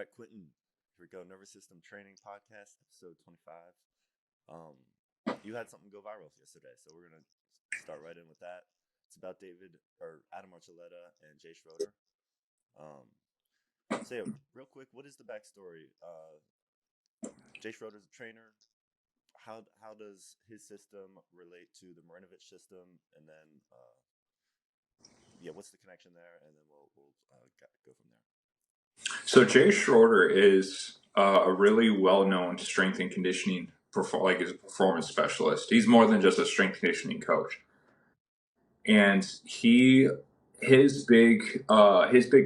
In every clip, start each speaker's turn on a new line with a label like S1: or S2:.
S1: right, Quintin. Here we go. Nervous System Training Podcast, episode 25. You had something go viral yesterday, so we're gonna start right in with that. It's about Adam Archuleta and Jay Schroeder. So yeah, real quick, what is the backstory? Jay Schroeder's a trainer. How does his system relate to the Marinovich system? And then, what's the connection there? And then we'll go from there.
S2: So Jay Schroeder is a really well-known strength and conditioning, he's a performance specialist. He's more than just a strength conditioning coach. And his big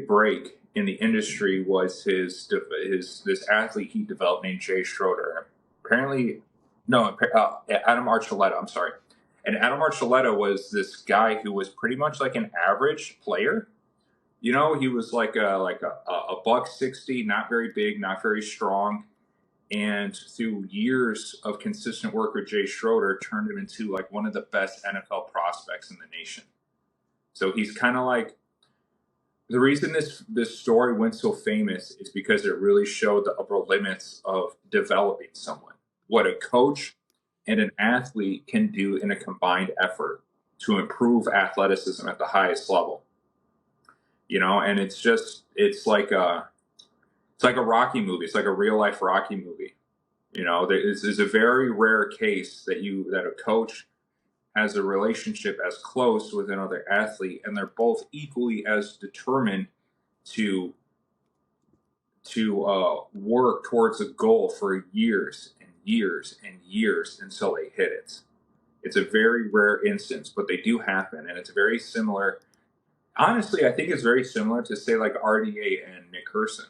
S2: break in the industry was this athlete he developed named Jay Schroeder. Adam Archuleta. I'm sorry. And Adam Archuleta was this guy who was pretty much like an average player. You know, he was like a $160, not very big, not very strong. And through years of consistent work with Jay Schroeder, turned him into like one of the best NFL prospects in the nation. So he's kind of like, the reason this story went so famous is because it really showed the upper limits of developing someone. What a coach and an athlete can do in a combined effort to improve athleticism at the highest level. You know, and it's like a Rocky movie. It's like a real life Rocky movie. You know, there's a very rare case that a coach has a relationship as close with another athlete, and they're both equally as determined to work towards a goal for years and years and years until they hit it. It's a very rare instance, but they do happen, and it's very similar. Honestly, I think it's very similar to, say, like RDA and Nick Herson,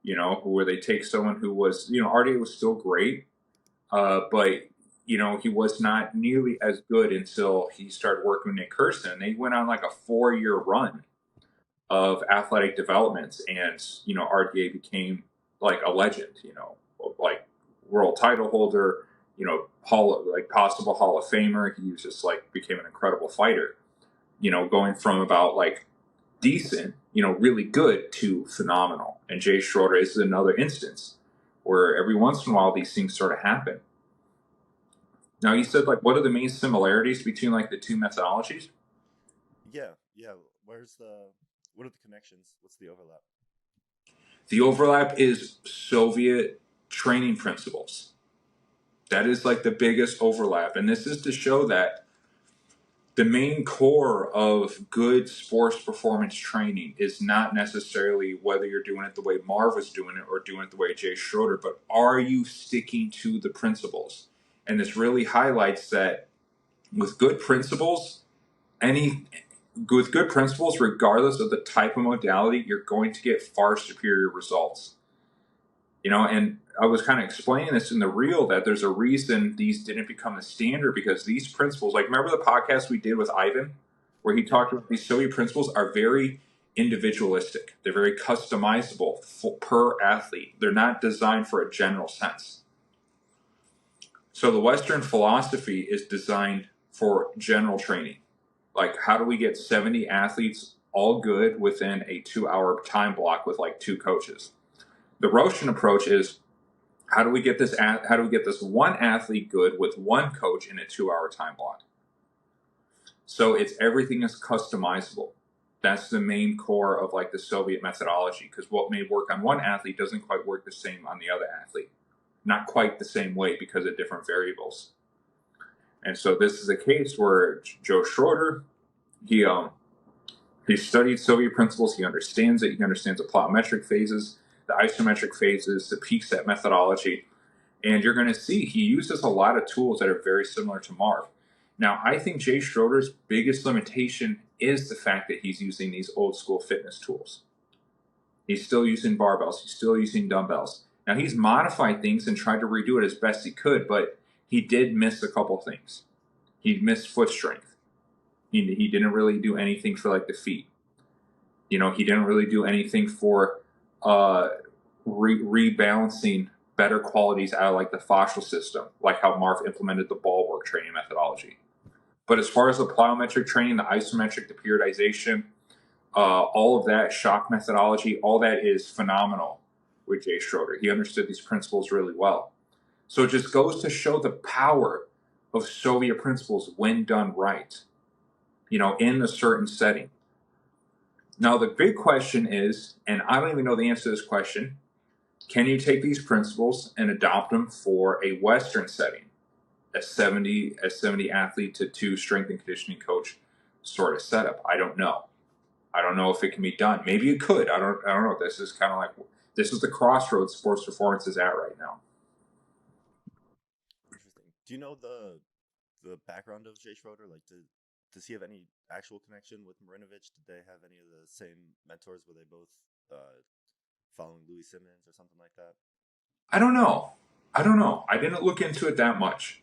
S2: you know, where they take someone who was, you know, RDA was still great, but, you know, he was not nearly as good until he started working with Nick Herson. They went on like a 4-year run of athletic developments, and, you know, RDA became like a legend, you know, like world title holder, you know, possible Hall of Famer. He was just like became an incredible fighter. You know, going from about like decent, you know, really good to phenomenal. And Jay Schroeder is another instance where every once in a while these things sort of happen. Now, you said, like, what are the main similarities between like the two methodologies?
S1: Yeah. What are the connections? What's the overlap?
S2: The overlap is Soviet training principles. That is like the biggest overlap. And this is to show that the main core of good sports performance training is not necessarily whether you're doing it the way Marv was doing it or doing it the way Jay Schroeder, but are you sticking to the principles? And this really highlights that with good principles, regardless of the type of modality, you're going to get far superior results. You know, and I was kind of explaining this in the reel that there's a reason these didn't become the standard, because these principles, like, remember the podcast we did with Ivan where he talked about these Soviet principles are very individualistic. They're very customizable per athlete. They're not designed for a general sense. So the Western philosophy is designed for general training. Like, how do we get 70 athletes all good within a 2-hour time block with like 2 coaches? The Russian approach is, how do we get this one athlete good with one coach in a 2-hour time block? So everything is customizable. That's the main core of like the Soviet methodology, because what may work on one athlete doesn't quite work the same on the other athlete. Not quite the same way because of different variables. And so this is a case where Joe Schroeder, he studied Soviet principles. He understands it. He understands the plyometric phases, the isometric phases, the peak set methodology. And you're going to see he uses a lot of tools that are very similar to Marv. Now, I think Jay Schroeder's biggest limitation is the fact that he's using these old school fitness tools. He's still using barbells. He's still using dumbbells. Now, he's modified things and tried to redo it as best he could, but he did miss a couple things. He missed foot strength. He didn't really do anything for like the feet. You know, he didn't really do anything for rebalancing better qualities out of like the fascial system, like how Marv implemented the ball work training methodology. But as far as the plyometric training, the isometric, the periodization, all of that shock methodology, all that is phenomenal with Jay Schroeder. He understood these principles really well. So it just goes to show the power of Soviet principles when done right, in a certain setting. Now, the big question is, and I don't even know the answer to this question, can you take these principles and adopt them for a Western setting? A 70 athlete to 2 strength and conditioning coach sort of setup? I don't know. I don't know if it can be done. Maybe it could. I don't know. This is kind of like, this is the crossroads sports performance is at right now.
S1: Interesting. Do you know the background of Jay Schroeder? Like, does he have any actual connection with Marinovich? Did they have any of the same mentors? Were they both following Louis Simmons or something like that?
S2: I don't know. I didn't look into it that much.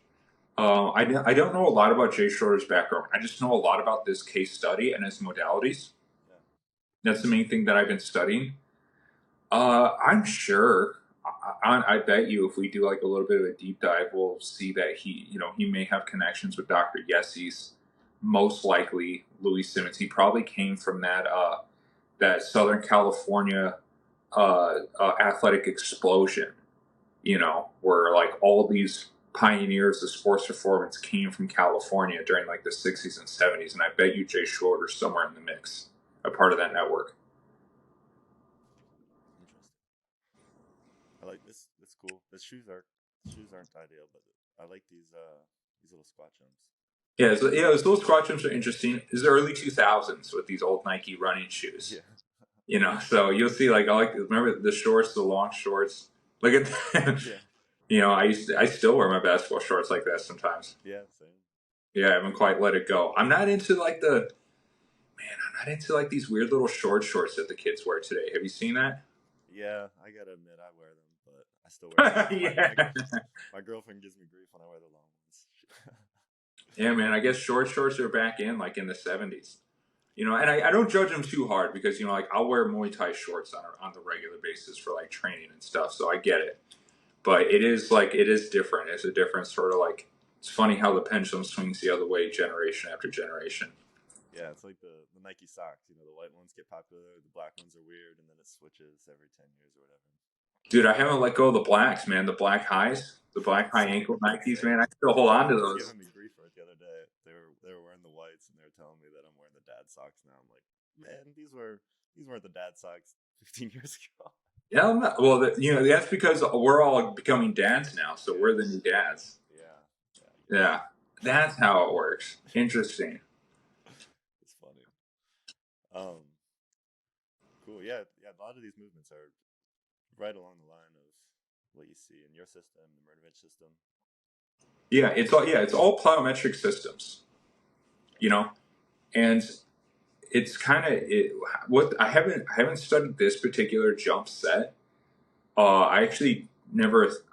S2: I don't know a lot about Jay Schroeder's background. I just know a lot about this case study and his modalities.
S1: Yeah.
S2: That's the main thing that I've been studying. I'm sure. I bet you if we do like a little bit of a deep dive, we'll see that he may have connections with Dr. Yessis. Most likely Louis Simmons. He probably came from that Southern California athletic explosion, where like all these pioneers of sports performance came from California during like the 60s and 70s, and I bet you Jay Schroeder's somewhere in the mix, a part of that network.
S1: I like this. That's cool. The shoes aren't ideal, but I like these little squat jumps.
S2: Yeah, those little squat jumps are interesting. It's the early 2000s with these old Nike running shoes.
S1: Yeah.
S2: So you'll see remember the shorts, the long shorts. Look at that. Yeah. I still wear my basketball shorts like that sometimes.
S1: Yeah, same.
S2: Yeah, I haven't quite let it go. I'm not into these weird little shorts that the kids wear today. Have you seen that?
S1: Yeah, I gotta admit I wear them, but I still wear them.
S2: Yeah.
S1: My girlfriend gives me grief when I wear the long ones.
S2: Yeah, man. I guess shorts are back in like in the 70s. And I don't judge them too hard because I'll wear Muay Thai shorts on the regular basis for like training and stuff. So I get it, but it is different. It's a different sort of like. It's funny how the pendulum swings the other way generation after generation.
S1: Yeah, it's like the Nike socks. The white ones get popular, the black ones are weird, and then it switches every 10 years or whatever.
S2: Dude, I haven't let go of the blacks, man. The black highs, the black high ankle Nikes, man. I still hold on to those.
S1: Giving me grief for it the other day. They were wearing the whites, and they were telling me that I'm wearing the dad socks now. I'm like, man, these weren't the dad socks 15 years ago.
S2: Yeah, well, that's because we're all becoming dads now, so we're the new dads. Yeah, that's how it works. Interesting.
S1: It's funny. Cool. Yeah. A lot of these movements are right along the line of what you see in your system, the Marinovich system.
S2: Yeah, it's all plyometric systems. And it's kind of what I haven't studied this particular jump set. I actually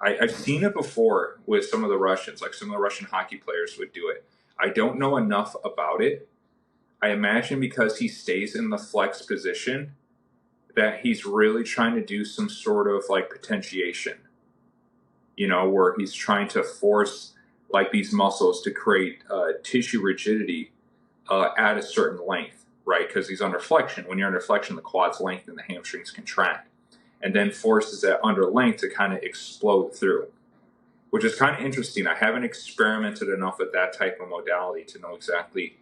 S2: I've seen it before with some of the Russians, like some of the Russian hockey players would do it. I don't know enough about it. I imagine because he stays in the flex position that he's really trying to do some sort of like potentiation, where he's trying to force like these muscles to create tissue rigidity at a certain length, right? Because he's under flexion. When you're under flexion, the quads lengthen and the hamstrings contract, and then forces that under length to kind of explode through, which is kind of interesting. I haven't experimented enough with that type of modality to know exactly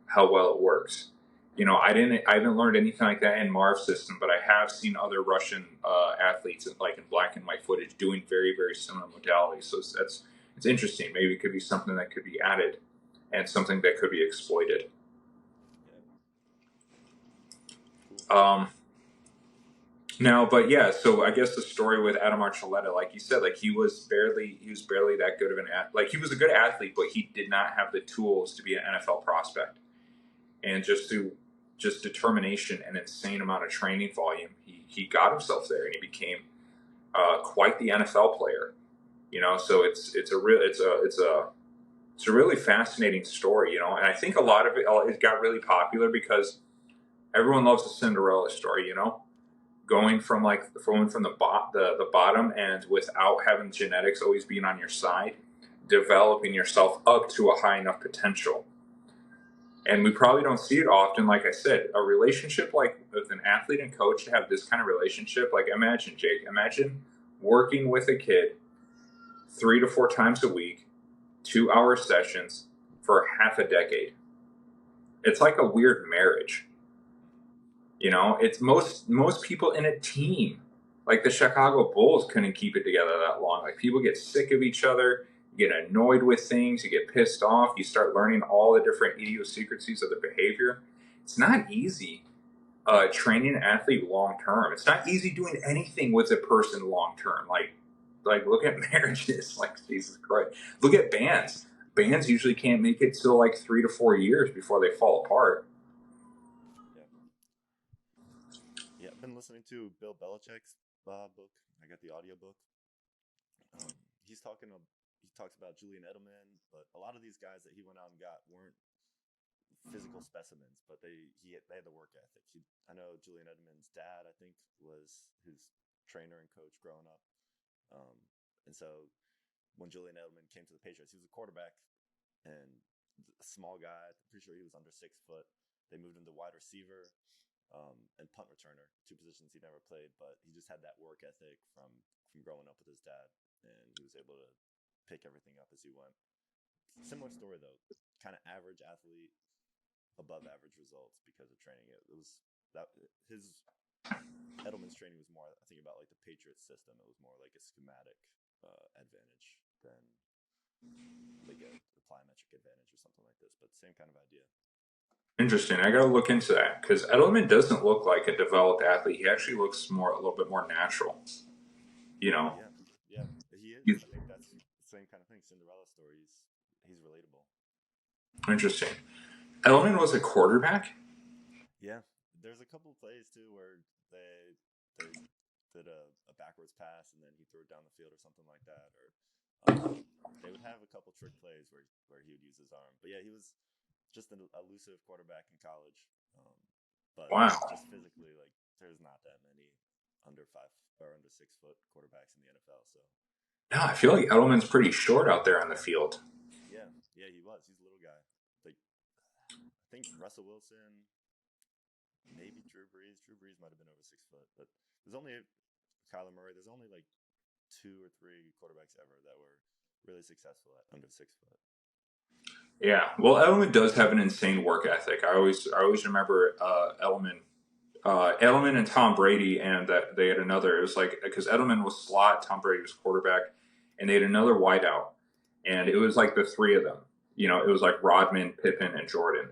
S2: how well it works. I haven't learned anything like that in Marv's system, but I have seen other Russian athletes like in black and white footage doing very, very similar modalities. So it's interesting. Maybe it could be something that could be added and something that could be exploited. Now, but yeah, so I guess the story with Adam Archuleta, like you said, like he was barely that good of an athlete. Like he was a good athlete, but he did not have the tools to be an NFL prospect. And just through determination and insane amount of training volume, he got himself there, and he became quite the NFL player. So it's a really fascinating story. And I think a lot of it got really popular because everyone loves a Cinderella story. Going from the bottom and without having genetics always being on your side, developing yourself up to a high enough potential. And we probably don't see it often. Like I said, a relationship like with an athlete and coach to have this kind of relationship. Like imagine, Jake, imagine working with a kid 3 to 4 times a week, 2 hour sessions for half a decade. It's like a weird marriage. You know, it's most people in a team, like the Chicago Bulls, couldn't keep it together that long. Like people get sick of each other, you get annoyed with things, you get pissed off, you start learning all the different idiosyncrasies of the behavior. It's not easy training an athlete long term. It's not easy doing anything with a person long term. Like look at marriages. Like Jesus Christ. Look at bands. Bands usually can't make it till like 3 to 4 years before they fall apart.
S1: Yeah, I've been listening to Bill Belichick's book. I got the audio book. He's talking. He talks about Julian Edelman, but a lot of these guys that he went out and got weren't physical specimens, but they had the work ethic. I know Julian Edelman's dad, I think, was his trainer and coach growing up, and so when Julian Edelman came to the Patriots, he was a quarterback and a small guy. I'm pretty sure he was under 6 foot. They moved him to wide receiver and punt returner, 2 positions he never played, but he just had that work ethic from growing up with his dad, and he was able to pick everything up as he went. Similar story though, kind of average athlete, above average results because of training. It was that his Edelman's training was more, I think, about like the Patriots system. It was more like a schematic advantage than like a plyometric advantage or something like this, but same kind of idea.
S2: Interesting. I got to look into that because Edelman doesn't look like a developed athlete. He actually looks a little bit more natural. You know.
S1: Yeah, he is. I think that's the same kind of thing. Cinderella story. He's relatable.
S2: Interesting. Edelman was a quarterback.
S1: Yeah, there's a couple of plays too where they did a backwards pass and then he threw it down the field or something like that, or they would have a couple trick plays where he would use his arm. But yeah, he was just an elusive quarterback in college. But
S2: Wow.
S1: just physically, like there's not that many under 6 foot quarterbacks in the NFL. So
S2: no, I feel like Edelman's pretty short out there on the field.
S1: Yeah, he was. He's a little guy. Like I think Russell Wilson, maybe Drew Brees. Drew Brees might have been over 6 foot, but there's only Kyler Murray. There's only like 2 or 3 quarterbacks ever that were really successful at under 6 foot.
S2: Yeah, well, Edelman does have an insane work ethic. I always remember Edelman and Tom Brady, and that they had another. It was like because Edelman was slot, Tom Brady was quarterback, and they had another wideout, and it was like the three of them. You know, it was like Rodman, Pippen, and Jordan.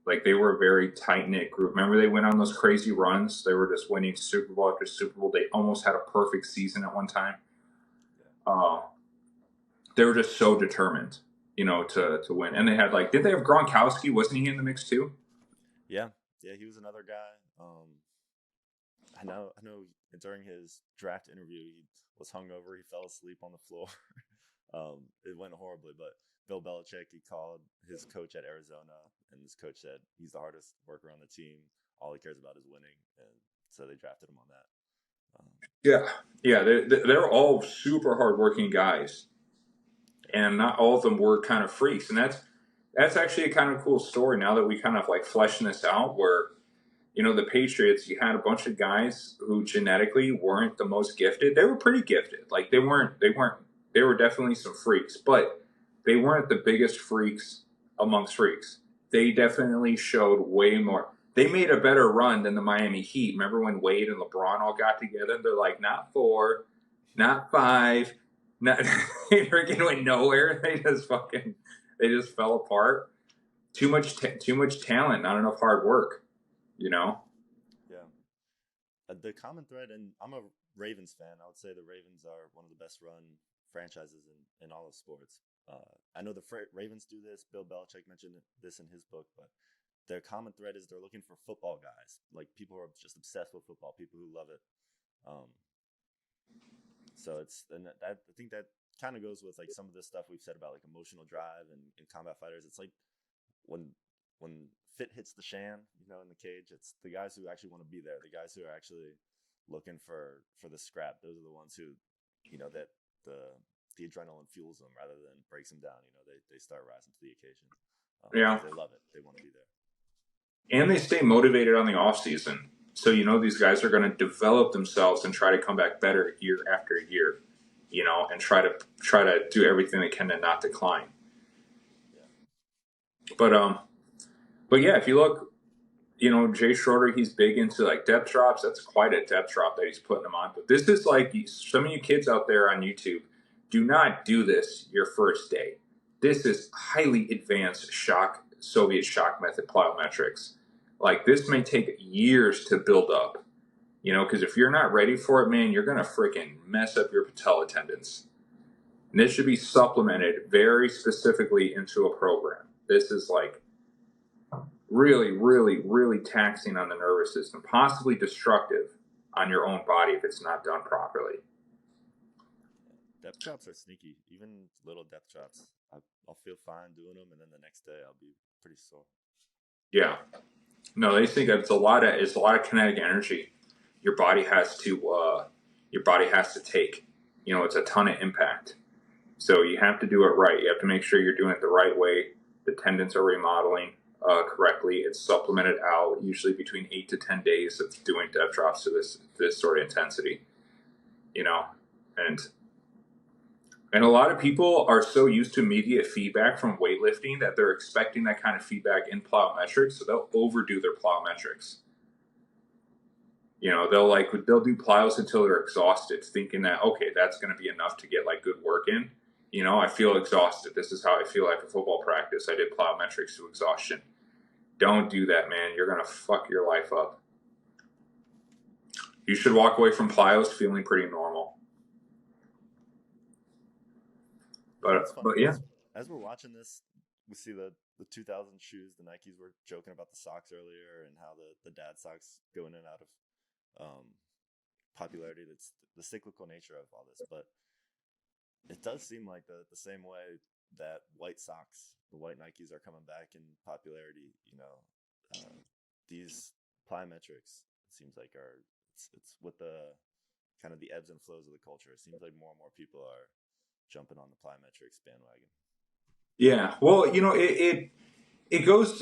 S2: Like they were a very tight knit group. Remember, they went on those crazy runs. They were just winning Super Bowl after Super Bowl. They almost had a perfect season at one time. They were just so determined, you know, to win. And they had like, did they have Gronkowski? Wasn't he in the mix too?
S1: Yeah, he was another guy. I know. During his draft interview, he was hungover. He fell asleep on the floor. It went horribly, but Bill Belichick, he called his coach at Arizona, and his coach said he's the hardest worker on the team. All he cares about is winning, and so they drafted him on that.
S2: Yeah, they're all super hardworking guys, and not all of them were kind of freaks, and that's actually a kind of cool story. Now that we kind of like fleshing this out, where you know the Patriots, you had a bunch of guys who genetically weren't the most gifted. They were pretty gifted, like they were definitely some freaks, but they weren't the biggest freaks amongst freaks. They definitely showed way more. They made a better run than the Miami Heat. Remember when Wade and LeBron all got together? They're like, not 4, not 5, not they freaking went nowhere. They just fell apart. Too much talent, not enough hard work. You know.
S1: Yeah. The common thread, and I'm a Ravens fan. I would say the Ravens are one of the best run franchises in all of sports. I know the Ravens do this. Bill Belichick mentioned this in his book, but their common thread is they're looking for football guys, like people who are just obsessed with football, people who love it. Um, so I think that kind of goes with like some of the stuff we've said about like emotional drive and combat fighters. It's like when fit hits the shan, you know, in the cage, it's the guys who actually want to be there, the guys who are actually looking for the scrap. Those are the ones who, you know, that the adrenaline fuels them rather than breaks them down. You know, they start rising to the occasion.
S2: Yeah.
S1: They love it. They want to be there.
S2: And they stay motivated on the off season. So, you know, these guys are going to develop themselves and try to come back better year after year, you know, and try to do everything they can to not decline.
S1: Yeah.
S2: But yeah, if you look, you know, Jay Schroeder, he's big into like depth drops. That's quite a depth drop that he's putting them on. But this is like some of you kids out there on YouTube, do not do this your first day. This is highly advanced Soviet shock method plyometrics. Like this may take years to build up, you know, because if you're not ready for it, man, you're going to freaking mess up your patella tendons. And this should be supplemented very specifically into a program. This is like really, really, really taxing on the nervous system, possibly destructive on your own body if it's not done properly.
S1: Depth drops are sneaky. Even little depth drops, I'll feel fine doing them, and then the next day I'll be pretty sore.
S2: Yeah. No, they think that it's a lot of kinetic energy. Your body has to take. You know, it's a ton of impact. So you have to do it right. You have to make sure you're doing it the right way. The tendons are remodeling correctly. It's supplemented out, usually between 8 to 10 days of doing depth drops to this sort of intensity. You know, and a lot of people are so used to immediate feedback from weightlifting that they're expecting that kind of feedback in plyometrics, so they'll overdo their plyometrics. You know, they'll do plyos until they're exhausted, thinking that, okay, that's going to be enough to get like good work in. You know, I feel exhausted. This is how I feel after football practice. I did plyometrics to exhaustion. Don't do that, man. You're going to fuck your life up. You should walk away from plyos feeling pretty normal. But yeah.
S1: As we're watching this, we see the 2000 shoes. The Nikes were joking about the socks earlier and how the dad socks go in and out of popularity. That's the cyclical nature of all this. But it does seem like the same way that white socks, the white Nikes, are coming back in popularity. You know, these plyometrics, it seems like it's with the kind of the ebbs and flows of the culture. It seems like more and more people are jumping on the plyometrics bandwagon.
S2: Yeah, well, you know, it goes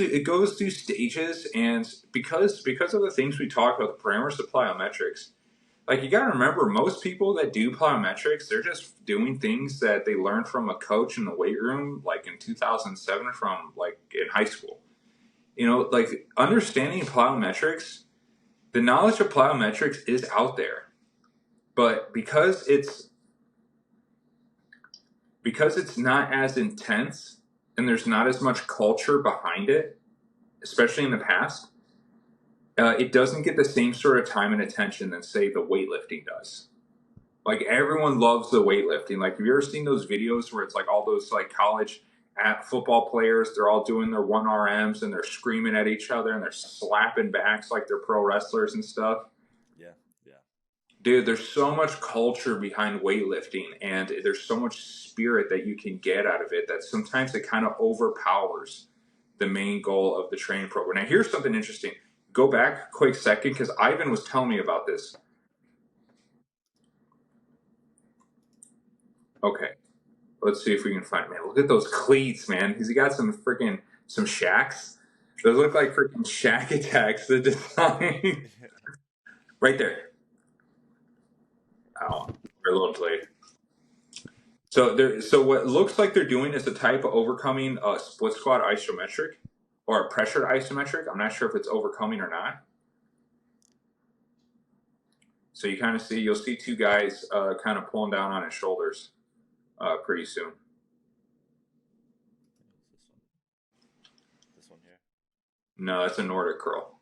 S2: through stages, and because of the things we talked about, the parameters of plyometrics. Like, you got to remember, most people that do plyometrics, they're just doing things that they learned from a coach in the weight room, like in 2007 from, like, in high school. You know, like, understanding plyometrics, the knowledge of plyometrics is out there. But because it's not as intense and there's not as much culture behind it, especially in the past, it doesn't get the same sort of time and attention that, say, the weightlifting does. Like, everyone loves the weightlifting. Like, have you ever seen those videos where it's like all those like college football players, they're all doing their 1RMs and they're screaming at each other and they're slapping backs like they're pro wrestlers and stuff?
S1: Yeah.
S2: Dude, there's so much culture behind weightlifting, and there's so much spirit that you can get out of it that sometimes it kind of overpowers the main goal of the training program. Now, here's something interesting. Go back a quick second, because Ivan was telling me about this. Okay, let's see if we can find it. Man, look at those cleats, man. Has he got some shacks? Those look like freaking Shack Attacks, the design. Right there. Oh, we're a little delayed. So what looks like they're doing is a type of overcoming a split squat isometric or a pressured isometric. I'm not sure if it's overcoming or not. So you kind of see, you'll see two guys kind of pulling down on his shoulders pretty soon.
S1: This one here?
S2: No, that's a Nordic curl.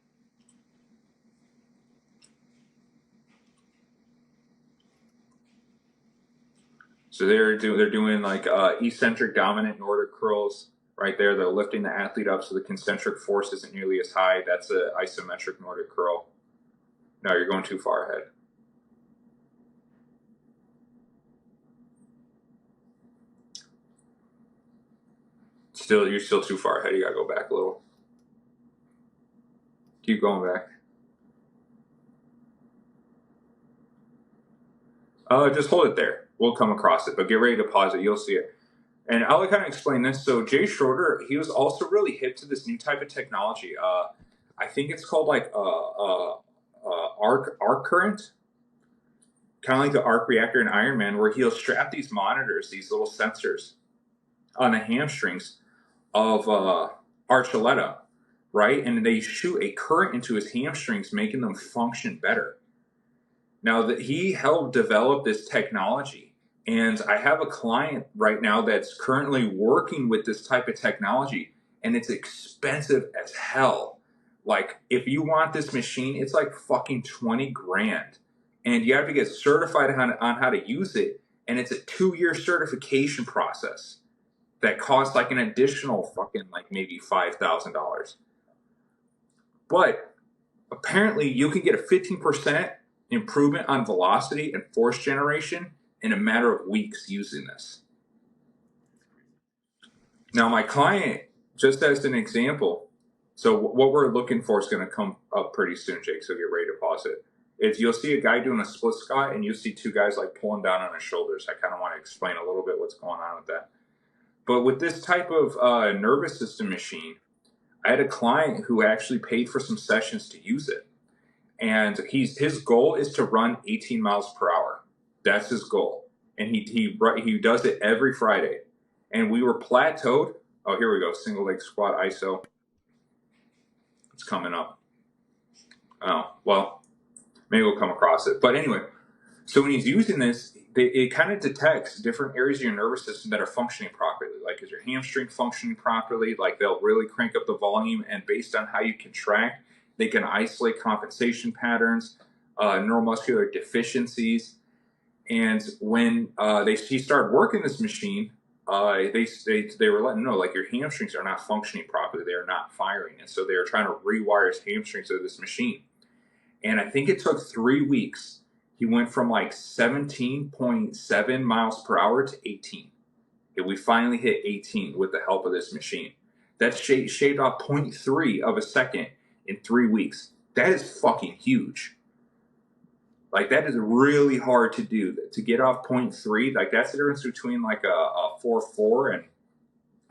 S2: So they're doing like eccentric dominant Nordic curls right there. They're lifting the athlete up so the concentric force isn't nearly as high. That's an isometric Nordic curl. No, you're going too far ahead. You're still too far ahead. You gotta go back a little. Keep going back. Just hold it there. We'll come across it, but get ready to pause it. You'll see it. And I'll kind of explain this. So Jay Schroeder, he was also really hip to this new type of technology. I think it's called like arc current, kind of like the arc reactor in Iron Man, where he'll strap these monitors, these little sensors, on the hamstrings of Archuleta, right? And they shoot a current into his hamstrings, making them function better. Now, that he helped develop this technology, and I have a client right now that's currently working with this type of technology, and it's expensive as hell. Like, if you want this machine, it's like fucking 20 grand. And you have to get certified on how to use it, and it's a 2-year certification process that costs like an additional fucking like maybe $5,000. But apparently you can get a 15% improvement on velocity and force generation in a matter of weeks using this. Now, my client, just as an example, so what we're looking for is going to come up pretty soon, Jake, so get ready to pause it. Is you'll see a guy doing a split squat, and you'll see two guys like pulling down on his shoulders. I kind of want to explain a little bit what's going on with that. But with this type of nervous system machine, I had a client who actually paid for some sessions to use it. And his goal is to run 18 miles per hour. That's his goal. And he does it every Friday. And we were plateaued. Oh, here we go. Single leg squat ISO. It's coming up. Oh, well, maybe we'll come across it. But anyway, so when he's using this, it kind of detects different areas of your nervous system that are functioning properly. Like, is your hamstring functioning properly? Like, they'll really crank up the volume, and based on how you contract, they can isolate compensation patterns, neuromuscular deficiencies. And when he started working this machine, they were letting him know, like, your hamstrings are not functioning properly. They are not firing. And so they were trying to rewire his hamstrings to this machine. And I think it took 3 weeks. He went from like 17.7 miles per hour to 18. And we finally hit 18 with the help of this machine. That's shaved off 0.3 of a second in 3 weeks. That is fucking huge. Like, that is really hard to do. To get off 0.3, like, that's the difference between like a 4.4 and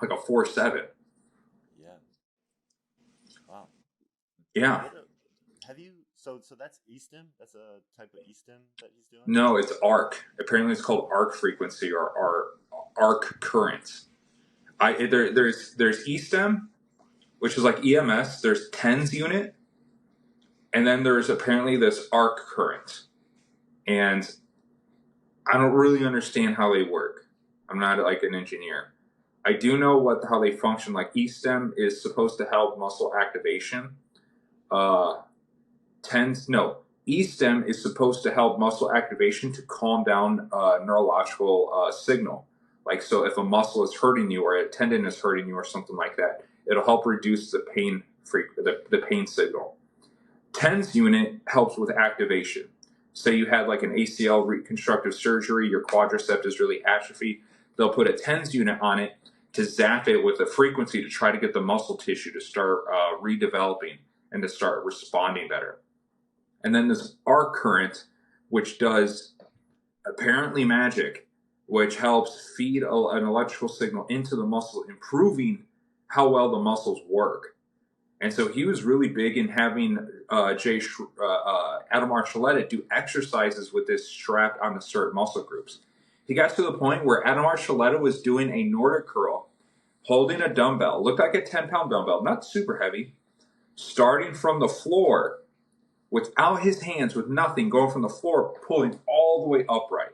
S2: like a 4.7.
S1: Yeah. Wow.
S2: Yeah.
S1: Have you? So that's E-stim. That's a type of E-stim that he's doing.
S2: No, it's arc. Apparently, it's called arc frequency or arc current. There's E-stim, which is like EMS. There's TENS unit, and then there's apparently this arc current. And I don't really understand how they work. I'm not like an engineer. I do know how they function. Like, E-stim is supposed to help muscle activation. E-stim is supposed to help muscle activation to calm down neurological signal. Like, so if a muscle is hurting you or a tendon is hurting you or something like that, it'll help reduce the pain the pain signal. TENS unit helps with activation. Say you had like an ACL reconstructive surgery, your quadricep is really atrophied, they'll put a TENS unit on it to zap it with a frequency to try to get the muscle tissue to start redeveloping and to start responding better. And then this arc current, which does apparently magic, which helps feed an electrical signal into the muscle, improving how well the muscles work. And so he was really big in having Adam Archuleta do exercises with this strapped onto certain muscle groups. He got to the point where Adam Archuleta was doing a Nordic curl, holding a dumbbell, looked like a 10-pound dumbbell, not super heavy, starting from the floor, without his hands, with nothing, going from the floor, pulling all the way upright.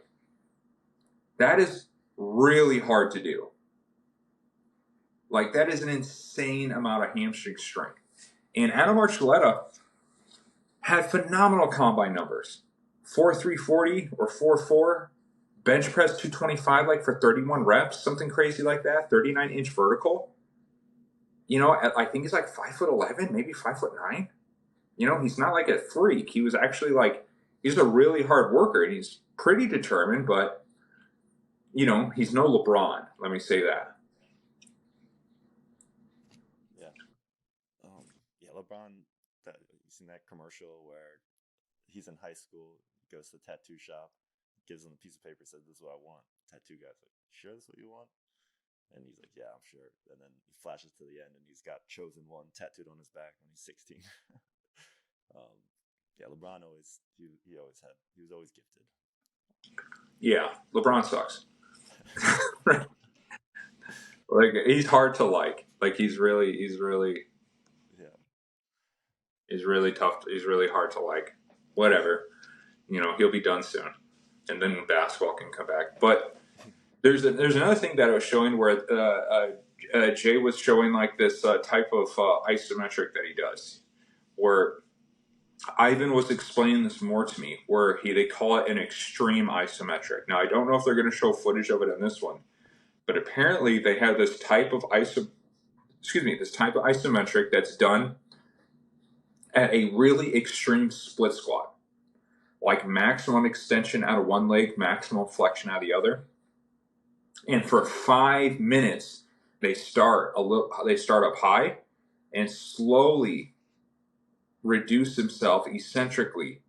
S2: That is really hard to do. Like, that is an insane amount of hamstring strength. And Adam Archuleta had phenomenal combine numbers. 4.340 or 4.4, bench press 225 like for 31 reps, something crazy like that, 39-inch vertical. You know, I think he's like 5'11", maybe 5'9". You know, he's not like a freak. He was actually like, he's a really hard worker, and he's pretty determined, but, you know, he's no LeBron. Let me say that.
S1: Yeah, LeBron, you seen that commercial where he's in high school, goes to the tattoo shop, gives him a piece of paper, says, "This is what I want." Tattoo guy's like, "Sure, this is what you want?" And he's like, yeah, I'm sure. And then he flashes to the end, and he's got Chosen One tattooed on his back when he's 16. um, yeah, LeBron he was always gifted.
S2: Yeah, LeBron sucks. Like, he's hard to like. Like, he's really
S1: Yeah.
S2: He's really tough. He's really hard to like. Whatever. He'll be done soon, and then basketball can come back. But there's another thing that I was showing where Jay was showing like this type of isometric that he does, where Ivan was explaining this more to me, where they call it an extreme isometric. Now, I don't know if they're going to show footage of it in this one, but apparently they have this type of isometric that's done at a really extreme split squat, like maximum extension out of one leg, maximum flexion out of the other. And for 5 minutes, they start up high and slowly reduce themselves eccentrically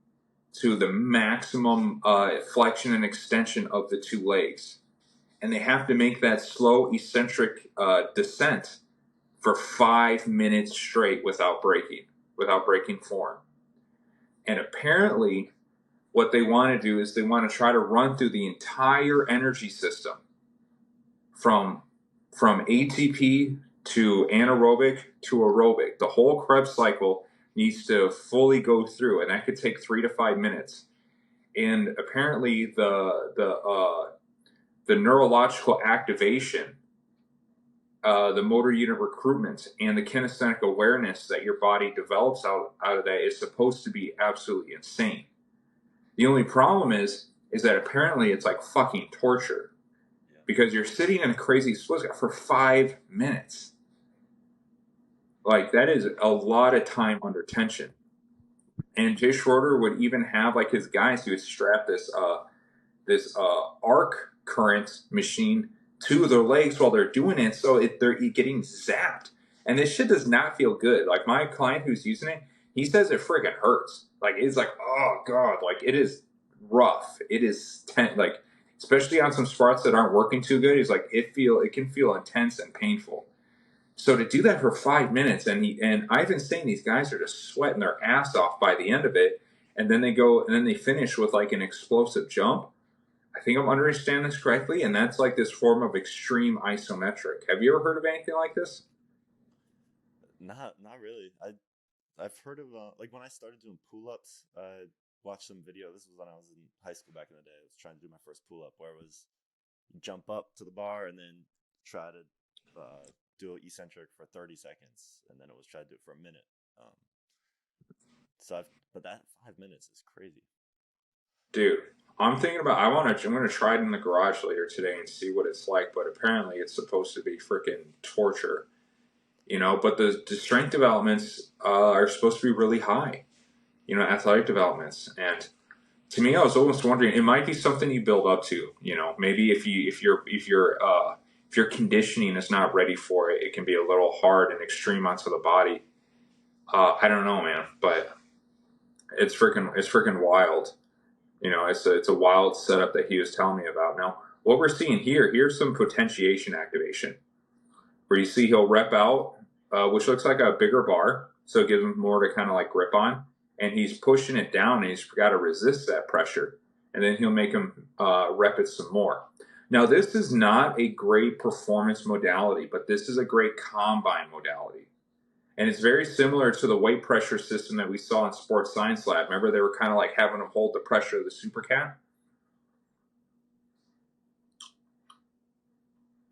S2: to the maximum flexion and extension of the two legs. And they have to make that slow eccentric descent for 5 minutes straight without breaking form. And apparently what they want to do is they want to try to run through the entire energy system from ATP to anaerobic to aerobic. The whole Krebs cycle needs to fully go through, and that could take 3 to 5 minutes. And apparently the neurological activation, the motor unit recruitment, and the kinesthetic awareness that your body develops out of that is supposed to be absolutely insane. The only problem is that apparently it's like fucking torture, because you're sitting in a crazy split for 5 minutes. Like, that is a lot of time under tension. And Jay Schroeder would even have like his guys, he would strap this arc current machine to their legs while they're doing it, so they're getting zapped. And this shit does not feel good. Like, my client who's using it, he says it friggin' hurts. Like, it's like, oh god, like, it is rough. It is like, especially on some spots that aren't working too good. He's like, it can feel intense and painful. So to do that for 5 minutes, and Ivan's saying these guys are just sweating their ass off by the end of it, and then they finish with like an explosive jump. I think I'm understanding this correctly, and that's like this form of extreme isometric. Have you ever heard of anything like this?
S1: Not really. I've heard of like when I started doing pull-ups, I watched some video. This was when I was in high school back in the day. I was trying to do my first pull-up, where it was jump up to the bar and then try to do an eccentric for 30 seconds, and then it was try to do it for a minute. But that 5 minutes is crazy,
S2: dude. I'm thinking about. I'm gonna try it in the garage later today and see what it's like. But apparently, it's supposed to be freaking torture, But the strength developments are supposed to be really high, athletic developments. And to me, I was almost wondering, it might be something you build up to. Maybe if your conditioning is not ready for it, it can be a little hard and extreme onto the body. I don't know, man, but it's freaking wild. It's a wild setup that he was telling me about. Now, what we're seeing here's some potentiation activation, where you see he'll rep out, which looks like a bigger bar, so it gives him more to kind of like grip on, and he's pushing it down, and he's got to resist that pressure, and then he'll make him rep it some more. Now, this is not a great performance modality, but this is a great combine modality. And it's very similar to the weight pressure system that we saw in Sports Science Lab. Remember, they were kind of like having them hold the pressure of the Supercat?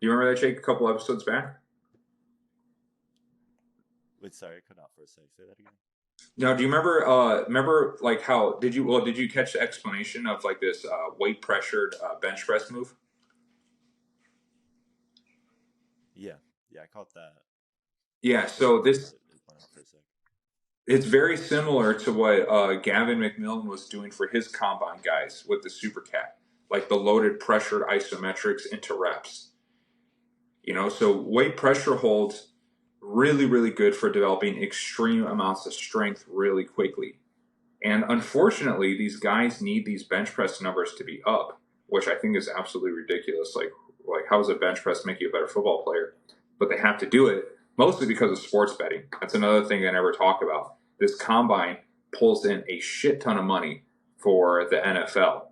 S2: Do you remember that, Jake, a couple episodes back?
S1: Wait, sorry, I cut out for a sec. Say that again.
S2: Now, do you remember like how, did you catch the explanation of like this weight pressured bench press move?
S1: Yeah, I caught that.
S2: Yeah, so it's very similar to what Gavin McMillan was doing for his combine guys with the Supercat, like the loaded pressured isometrics into reps. So weight pressure holds really, really good for developing extreme amounts of strength really quickly. And unfortunately, these guys need these bench press numbers to be up, which I think is absolutely ridiculous. Like, Like, how does a bench press make you a better football player? But they have to do it mostly because of sports betting. That's another thing I never talk about. This combine pulls in a shit ton of money for the NFL.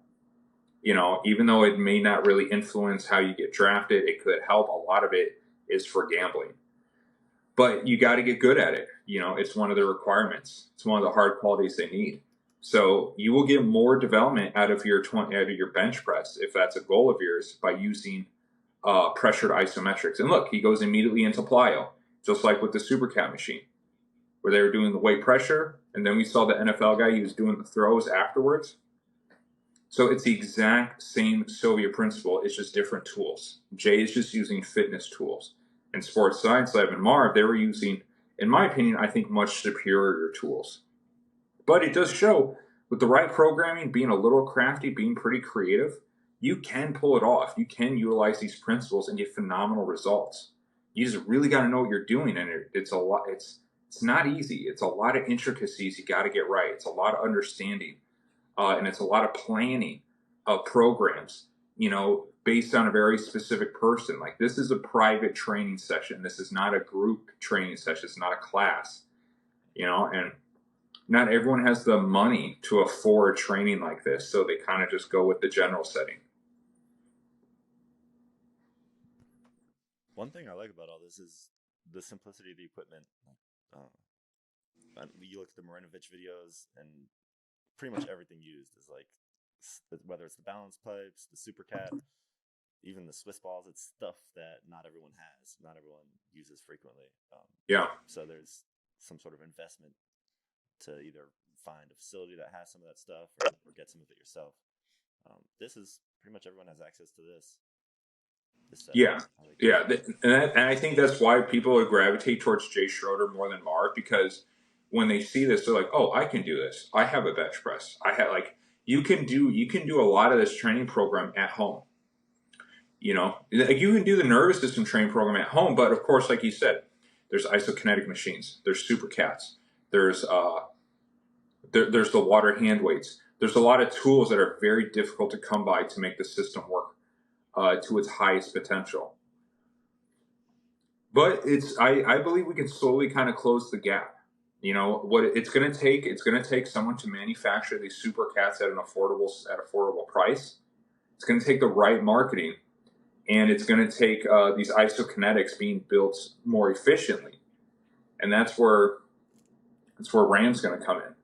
S2: You know, even though it may not really influence how you get drafted, it could help. A lot of it is for gambling. But you got to get good at it. You know, it's one of the requirements. It's one of the hard qualities they need. So you will get more development out of your bench press, if that's a goal of yours, by using pressured isometrics. And look, he goes immediately into plyo, just like with the Supercat machine, where they were doing the weight pressure, and then we saw the NFL guy, he was doing the throws afterwards. So it's the exact same Soviet principle. It's just different tools. Jay is just using fitness tools. And Sports Science Lab and Marv, they were using, in my opinion, I think much superior tools. But it does show, with the right programming, being a little crafty, being pretty creative, you can pull it off. You can utilize these principles and get phenomenal results. You just really got to know what you're doing, and it's a lot. It's not easy. It's a lot of intricacies you got to get right. It's a lot of understanding. And it's a lot of planning of programs, you know, based on a very specific person. Like, this is a private training session. This is not a group training session. It's not a class, you know, and not everyone has the money to afford training like this. So they kind of just go with the general setting.
S1: One thing I like about all this is the simplicity of the equipment. You look at the Marinovich videos, and pretty much everything used is like, whether it's the balance pipes, the Supercat, even the Swiss balls, it's stuff that not everyone has, not everyone uses frequently. So there's some sort of investment to either find a facility that has some of that stuff, or get some of it yourself. This is pretty much everyone has access to this.
S2: And I think that's why people would gravitate towards Jay Schroeder more than Marv, because when they see this, they're like, "Oh, I can do this. I have a bench press. I have like you can do a lot of this training program at home. You know, like you can do the nervous system training program at home, but of course, like you said, there's isokinetic machines, there's Supercats, there's the water hand weights. There's a lot of tools that are very difficult to come by to make the system work to its highest potential. But I believe we can slowly kind of close the gap. You know what it's going to take? It's going to take someone to manufacture these Supercats at an affordable price. It's going to take the right marketing, and it's going to take these isokinetics being built more efficiently, and that's where Ram's going to come in.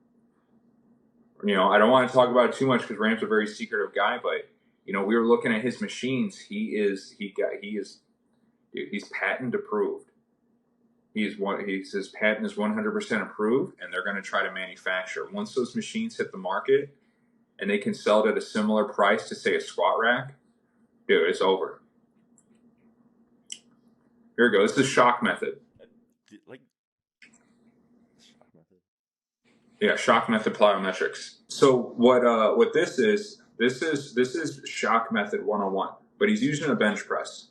S2: You know, I don't want to talk about it too much because Ram's a very secretive guy, but you know, we were looking at his machines. He's patent approved. His patent is 100% approved, and they're going to try to manufacture. Once those machines hit the market, and they can sell it at a similar price to, say, a squat rack, dude, it's over. Here we go. This is shock method.
S1: Like shock method.
S2: Yeah, shock method plyometrics. So what this is shock method 101, but he's using a bench press.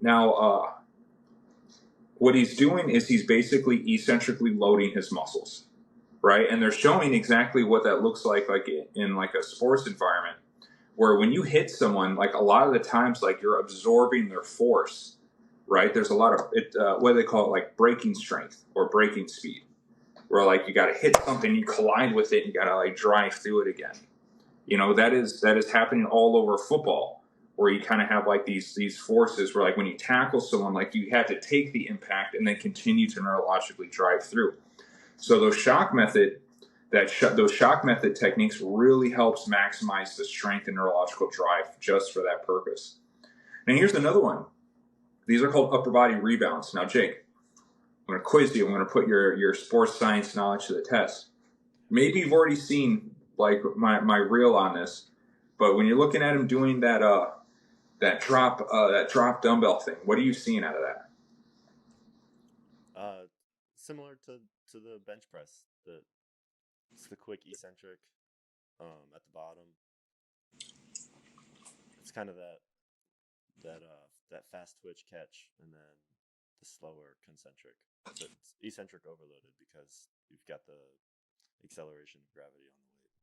S2: Now, what he's doing is he's basically eccentrically loading his muscles, right? And they're showing exactly what that looks like in like a sports environment, where when you hit someone, like a lot of the times, like you're absorbing their force, right? There's a lot of what do they call it, like breaking strength or breaking speed, where like you got to hit something, you collide with it, and you got to like drive through it again. You know, that is happening all over football, where you kind of have like these forces where like when you tackle someone, like you have to take the impact and then continue to neurologically drive through. So those shock method techniques really helps maximize the strength and neurological drive just for that purpose. And here's another one. These are called upper body rebounds. Now, Jake, I'm going to quiz you. I'm going to put your sports science knowledge to the test. Maybe you've already seen like my reel on this, but when you're looking at him doing that drop dumbbell thing, what are you seeing out of that?
S1: Similar to the bench press. It's the quick eccentric at the bottom. It's kind of that fast twitch catch, and then the slower concentric. So it's eccentric overloaded because you've got the acceleration of gravity on the weight.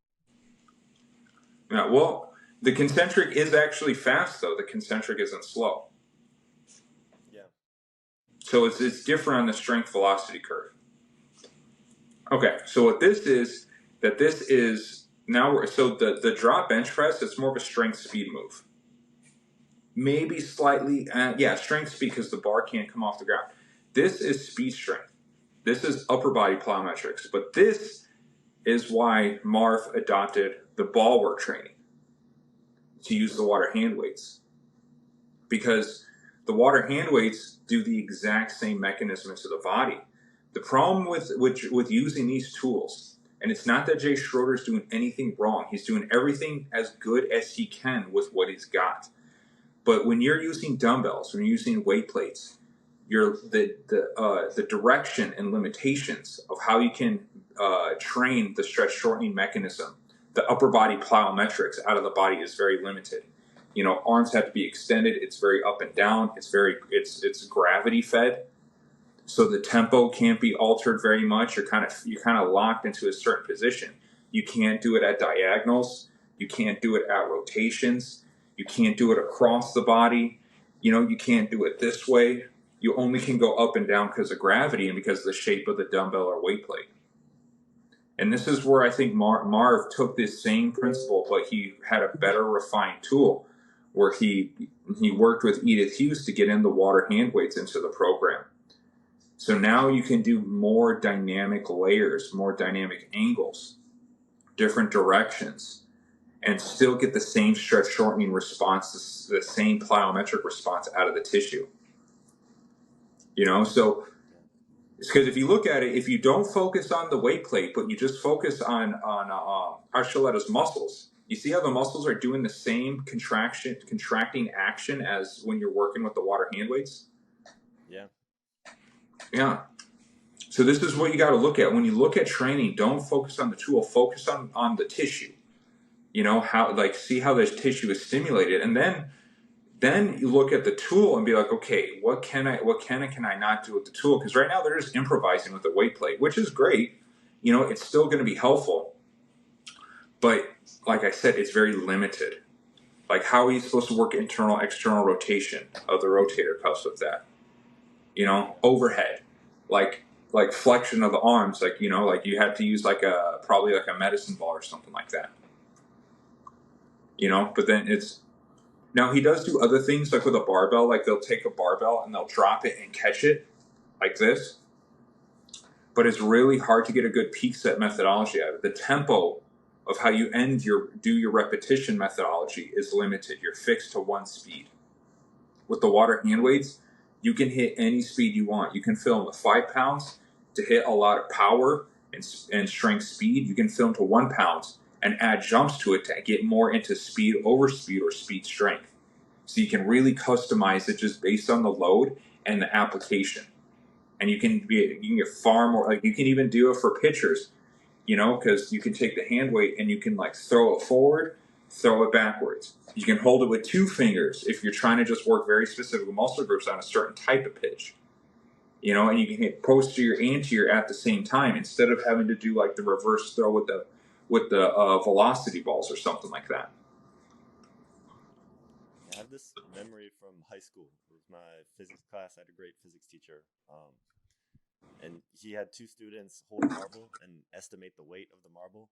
S2: Yeah, well, The concentric is actually fast, though. The concentric isn't slow.
S1: Yeah.
S2: So it's different on the strength velocity curve. Okay, so what this is, so the drop bench press, it's more of a strength speed move. Maybe slightly, strength speed because the bar can't come off the ground. This is speed strength. This is upper body plyometrics. But this is why Marv adopted the ball work training to use the water hand weights. Because the water hand weights do the exact same mechanism to the body. The problem with using these tools, and it's not that Jay Schroeder's doing anything wrong. He's doing everything as good as he can with what he's got. But when you're using dumbbells, when you're using weight plates, the direction and limitations of how you can train the stretch shortening mechanism, the upper body plyometrics out of the body is very limited. You know, arms have to be extended. It's very up and down. It's gravity fed, so the tempo can't be altered very much. You're kind of locked into a certain position. You can't do it at diagonals. You can't do it at rotations. You can't do it across the body. You know, you can't do it this way. You only can go up and down because of gravity and because of the shape of the dumbbell or weight plate. And this is where I think Marv took this same principle, but he had a better refined tool where he worked with Edith Hughes to get in the water hand weights into the program. So now you can do more dynamic layers, more dynamic angles, different directions, and still get the same stretch shortening response, the same plyometric response out of the tissue. You know, so because if you look at it, if you don't focus on the weight plate, but you just focus on Archuleta's muscles, you see how the muscles are doing the same contracting action as when you're working with the water hand weights?
S1: Yeah.
S2: Yeah. So this is what you got to look at. When you look at training, don't focus on the tool, focus on the tissue. You know, see how this tissue is stimulated, and then you look at the tool and be like, okay, what can I not do with the tool? Because right now they're just improvising with the weight plate, which is great. You know, it's still going to be helpful. But like I said, it's very limited. Like, how are you supposed to work internal, external rotation of the rotator cuffs with that? You know, overhead, like flexion of the arms, like, you know, like you have to use probably like a medicine ball or something like that. You know, but then now he does do other things like with a barbell, like they'll take a barbell and they'll drop it and catch it like this. But it's really hard to get a good peak set methodology out of it. The tempo of how you do your repetition methodology is limited. You're fixed to one speed. With the water hand weights, you can hit any speed you want. You can film with 5 pounds to hit a lot of power and strength speed. You can film to 1 pound and add jumps to it to get more into speed over speed or speed strength. So you can really customize it just based on the load and the application. And you can get far more, like you can even do it for pitchers, you know, because you can take the hand weight and you can like throw it forward, throw it backwards. You can hold it with 2 fingers if you're trying to just work very specific muscle groups on a certain type of pitch. You know, and you can hit posterior, anterior at the same time instead of having to do like the reverse throw with the velocity balls or something like that.
S1: I have this memory from high school. It was my physics class. I had a great physics teacher. And he had 2 students hold a marble and estimate the weight of the marble.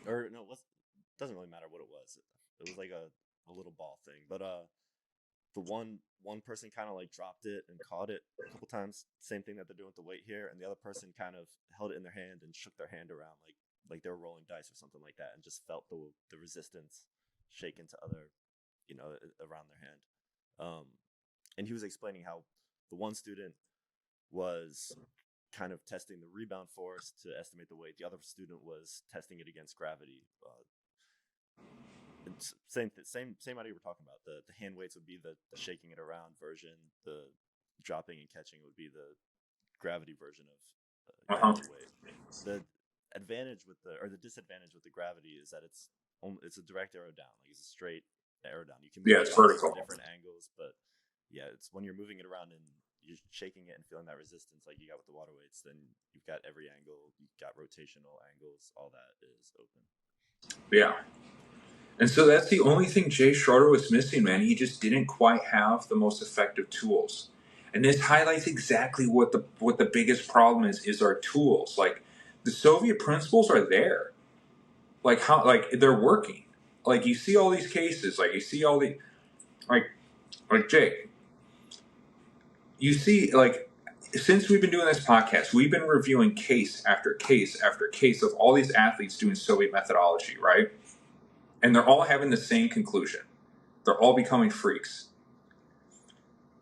S1: Or no, it doesn't really matter what it was. It was like a little ball thing. But the one person kind of like dropped it and caught it a couple times. Same thing that they're doing with the weight here. And the other person kind of held it in their hand and shook their hand around like they were rolling dice or something like that, and just felt the resistance shake into other, you know, around their hand. And he was explaining how the one student was kind of testing the rebound force to estimate the weight. The other student was testing it against gravity. Same idea we're talking about. The hand weights would be the shaking it around version. The dropping and catching would be the gravity version of the weight. The advantage with the disadvantage with the gravity is that it's a direct arrow down. Like, it's a straight arrow down. You can move
S2: it's vertical,
S1: different angles, but yeah, it's when you're moving it around and you're shaking it and feeling that resistance like you got with the water weights, then you've got every angle, you've got rotational angles, all that is open.
S2: Yeah. And so that's the only thing Jay Schroeder was missing, man. He just didn't quite have the most effective tools. And this highlights exactly what the biggest problem is our tools. Like, the Soviet principles are there. Like, how, like, they're working. Like, you see all these cases, like, you see all the, like Jay, you see, like, since we've been doing this podcast, we've been reviewing case after case after case of all these athletes doing Soviet methodology, right? And they're all having the same conclusion. They're all becoming freaks.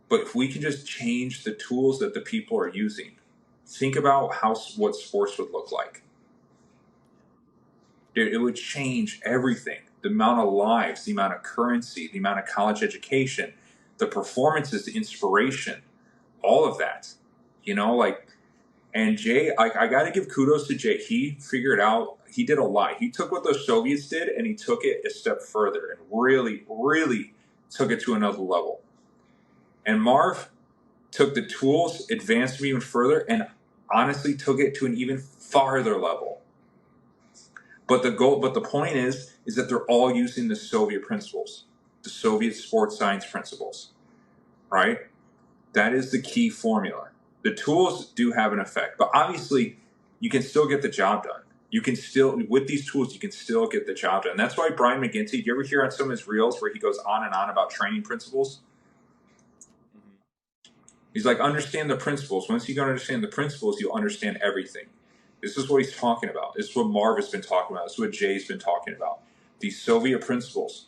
S2: But if we can just change the tools that the people are using, think about what sports would look like. It would change everything. The amount of lives, the amount of currency, the amount of college education, the performances, the inspiration, all of that. You know, like, and Jay, I got to give kudos to Jay. He figured out, he did a lot. He took what the Soviets did and he took it a step further and really, really took it to another level. And Marv took the tools, advanced them even further, and honestly took it to an even farther level. But the point is that they're all using the Soviet principles, the Soviet sports science principles, right? That is the key formula. The tools do have an effect, but obviously you can still get the job done. You can still, with these tools, you can still get the job done. That's why Brian McGinty, do you ever hear on some of his reels where he goes on and on about training principles? He's like, understand the principles. Once you understand the principles, you'll understand everything. This is what he's talking about. This is what Marv has been talking about. This is what Jay's been talking about. These Soviet principles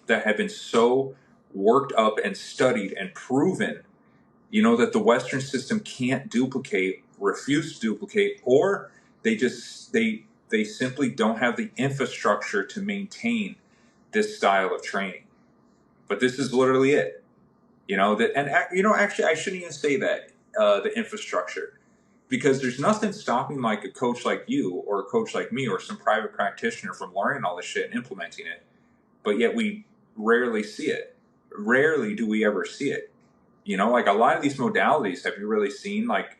S2: that have been so worked up and studied and proven, you know, that the Western system can't duplicate, refuse to duplicate, or they simply don't have the infrastructure to maintain this style of training. But this is literally it. You know, actually, I shouldn't even say that, the infrastructure, because there's nothing stopping like a coach like you or a coach like me or some private practitioner from learning all this shit and implementing it. But yet we rarely see it. Rarely do we ever see it. You know, like a lot of these modalities, have you really seen like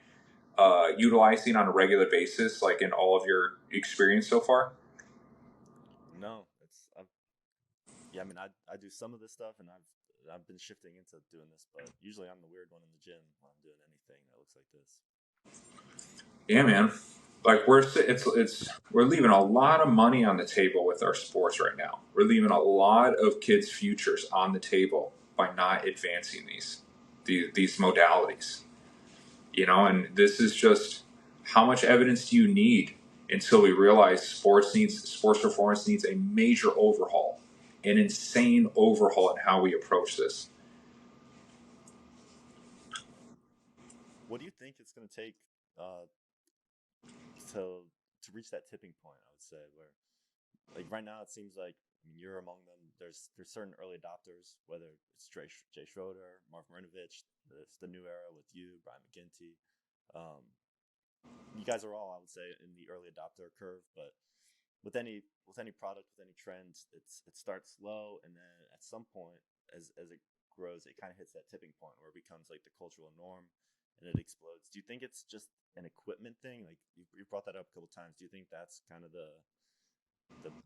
S2: utilizing on a regular basis, like in all of your experience so far?
S1: No, I mean, I do some of this stuff, and I've been shifting into doing this, but usually I'm the weird one in the gym when I'm doing anything that looks like this.
S2: Yeah, man. Like we're leaving a lot of money on the table with our sports right now. We're leaving a lot of kids' futures on the table by not advancing these modalities. You know, and this is just, how much evidence do you need until we realize sports performance needs a major overhaul, an insane overhaul in how we approach this.
S1: What do you think it's going to take to reach that tipping point? I would say where, like right now, it seems like, I mean, you're among them. There's certain early adopters, whether it's Jay Schroeder, Mark Marinovich, it's the new era with you, Brian McGinty. You guys are all, I would say, in the early adopter curve, but with any product, with any trend, it starts slow, and then at some point, as it grows, it kind of hits that tipping point where it becomes like the cultural norm, and it explodes. Do you think it's just an equipment thing? Like you brought that up a couple of times. Do you think that's kind of the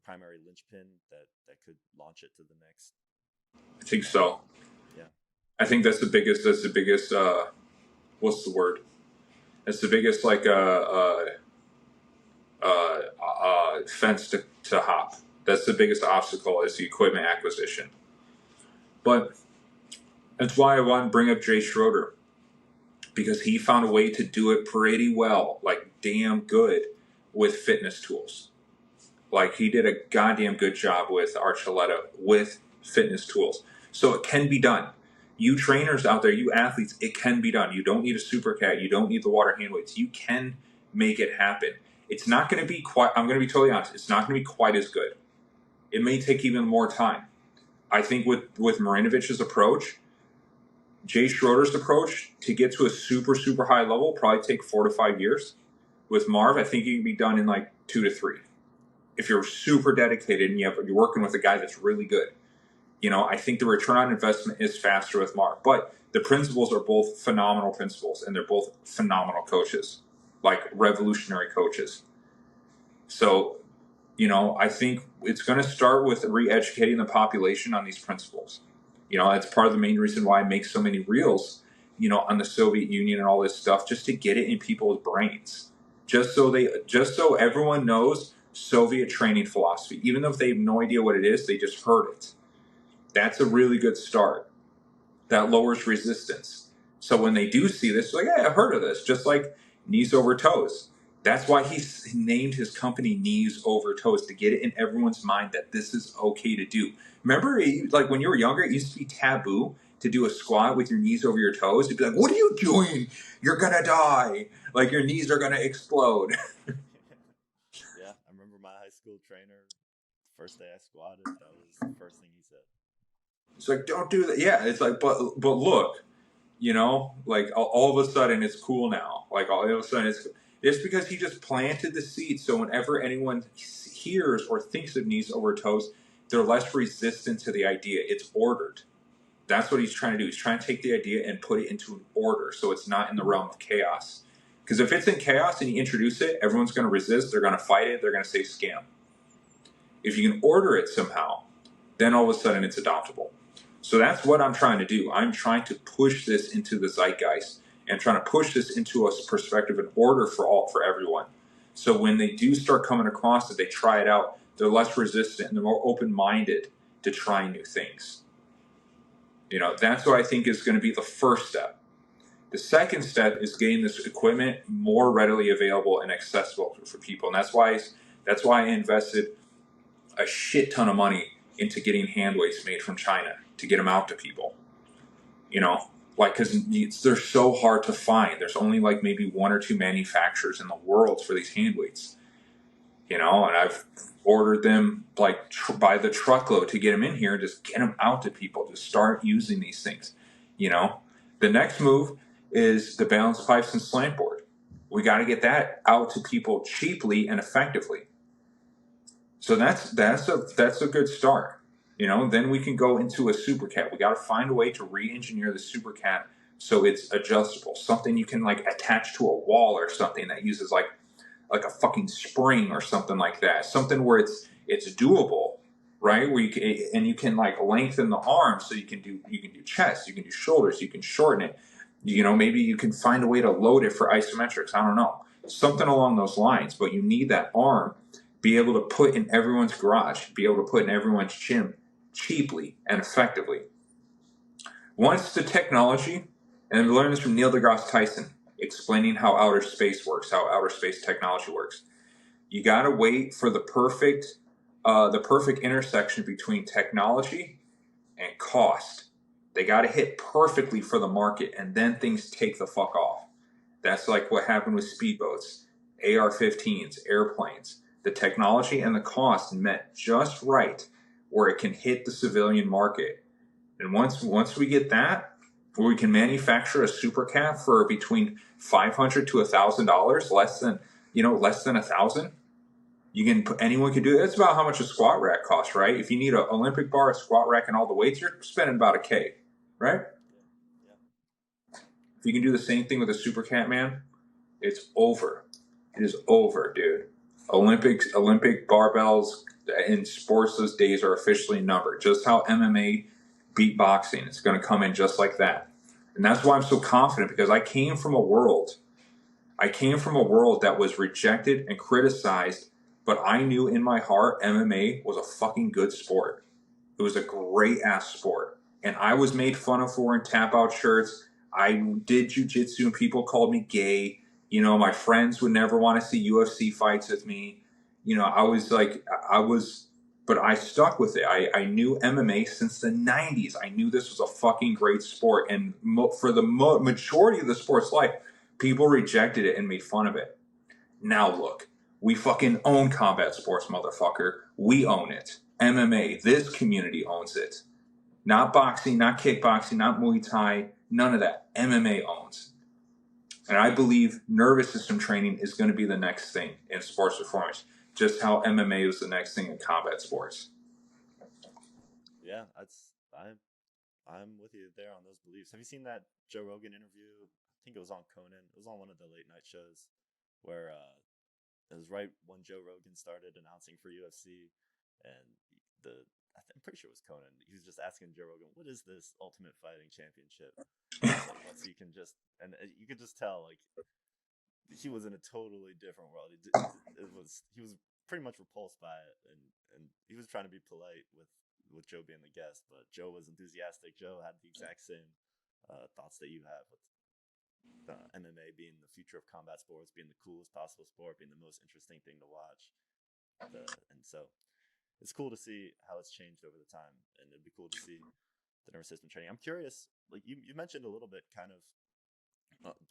S1: primary linchpin that could launch it to the next?
S2: I think so.
S1: Yeah.
S2: I think that's the biggest. What's the word? That's the biggest fence to hop. That's the biggest obstacle, is the equipment acquisition. But that's why I want to bring up Jay Schroeder, because he found a way to do it pretty well, like damn good, with fitness tools. Like he did a goddamn good job with Archuleta with fitness tools. So it can be done. You trainers out there, you athletes, it can be done. You don't need a Supercat. You don't need the water hand weights. You can make it happen. It's not going to be quite, I'm going to be totally honest, it's not going to be quite as good. It may take even more time. I think with Marinovich's approach, Jay Schroeder's approach, to get to a super, super high level, probably take 4 to 5 years. With Marv, I think you can be done in like 2 to 3. If you're super dedicated and you're working with a guy that's really good. You know, I think the return on investment is faster with Marv. But the principles are both phenomenal principles, and they're both phenomenal coaches, like revolutionary coaches. So I think it's going to start with re-educating the population on these principles. That's part of the main reason why I make so many reels, on the Soviet Union and all this stuff, just to get it in people's brains, just so everyone knows Soviet training philosophy, even though if they have no idea what it is, they just heard it. That's a really good start. That lowers resistance. So when they do see this, like, hey, I've heard of this, just like knees over toes. That's why he named his company Knees Over Toes, to get it in everyone's mind that this is okay to do. Remember, like when you were younger, it used to be taboo to do a squat with your knees over your toes. You'd be like, what are you doing? You're going to die. Like your knees are going to explode.
S1: Yeah, I remember my high school trainer, first day I squatted, that was the first thing he said.
S2: It's like, don't do that. Yeah, it's like, but look, like all of a sudden it's cool now. Like all of a sudden it's because he just planted the seed. So whenever anyone hears or thinks of knees over toes, they're less resistant to the idea. It's ordered. That's what he's trying to do. He's trying to take the idea and put it into an order, so it's not in the realm of chaos. Because if it's in chaos and you introduce it, everyone's going to resist. They're going to fight it. They're going to say scam. If you can order it somehow, then all of a sudden it's adoptable. So that's what I'm trying to do. I'm trying to push this into the zeitgeist and trying to push this into a perspective and order for everyone. So when they do start coming across it, they try it out, they're less resistant and they're more open-minded to trying new things. That's what I think is going to be the first step. The second step is getting this equipment more readily available and accessible for people. And that's why I invested a shit ton of money into getting hand weights made from China to get them out to people. Because they're so hard to find. There's only like maybe one or two manufacturers in the world for these hand weights. And I've ordered them like by the truckload to get them in here and just get them out to people. Just start using these things. The next move is the balance pipes and slant board. We got to get that out to people cheaply and effectively. So that's a good start. Then we can go into a Supercat. We got to find a way to re-engineer the Supercat so it's adjustable. Something you can like attach to a wall or something that uses like a fucking spring or something like that. Something where it's doable, right? Where you can like lengthen the arm so you can do chest, you can do shoulders, you can shorten it. Maybe you can find a way to load it for isometrics. I don't know. Something along those lines, but you need that arm be able to put in everyone's garage, be able to put in everyone's gym cheaply and effectively. Once the technology, and I learned this from Neil deGrasse Tyson, explaining how outer space works, how outer space technology works. You got to wait for the perfect intersection between technology and cost. They got to hit perfectly for the market, and then things take the fuck off. That's like what happened with speedboats, AR-15s, airplanes. The technology and the cost met just right where it can hit the civilian market. And once we get that, where we can manufacture a Supercat for between $500 to $1,000, less than $1,000, anyone can do it. That's about how much a squat rack costs, right? If you need an Olympic bar, a squat rack, and all the weights, you're spending about $1,000, right?
S1: Yeah.
S2: If you can do the same thing with a Supercat, man, it's over. It is over, dude. Olympic barbells in sports those days are officially numbered. Just how MMA beat boxing, it's going to come in just like that. And that's why I'm so confident, because I came from a world that was rejected and criticized, but I knew in my heart MMA was a fucking good sport. It was a great ass sport. And I was made fun of for wearing tap out shirts. I did jujitsu and people called me gay. My friends would never want to see UFC fights with me. But I stuck with it. I knew MMA since the 90s. I knew this was a fucking great sport. And for the majority of the sport's life, people rejected it and made fun of it. Now look, we fucking own combat sports, motherfucker. We own it. MMA, this community owns it. Not boxing, not kickboxing, not Muay Thai, none of that. MMA owns. And I believe nervous system training is going to be the next thing in sports performance, just how MMA was the next thing in combat sports.
S1: Yeah, I'm with you there on those beliefs. Have you seen that Joe Rogan interview? I think it was on Conan. It was on one of the late night shows where it was right when Joe Rogan started announcing for UFC, and I'm pretty sure it was Conan. He was just asking Joe Rogan, "What is this Ultimate Fighting Championship?" And he's like, "What?" So you can just and you could just tell like he was in a totally different world. He was pretty much repulsed by it, and he was trying to be polite with Joe being the guest, but Joe was enthusiastic. Joe had the exact same thoughts that you have with MMA being the future of combat sports, being the coolest possible sport, being the most interesting thing to watch. And so it's cool to see how it's changed over the time, and it'd be cool to see the nervous system training. I'm curious, like you mentioned a little bit, kind of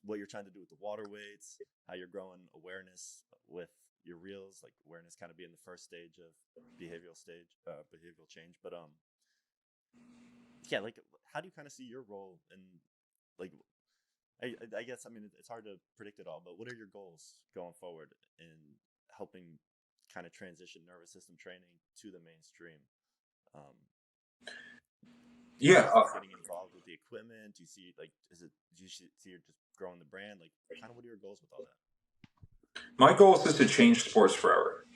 S1: what you're trying to do with the water weights, how you're growing awareness with your reels, like awareness kind of being the first stage of behavioral change. But yeah, like how do you kind of see your role in like I guess, I mean, it's hard to predict it all, but what are your goals going forward in helping kind of transition nervous system training to the mainstream? Um, do you
S2: Yeah,
S1: see yourself getting involved with the equipment? Do you see do you see you're just growing the brand? Like, kind of what are your goals with all that?
S2: my goal is to change sports forever.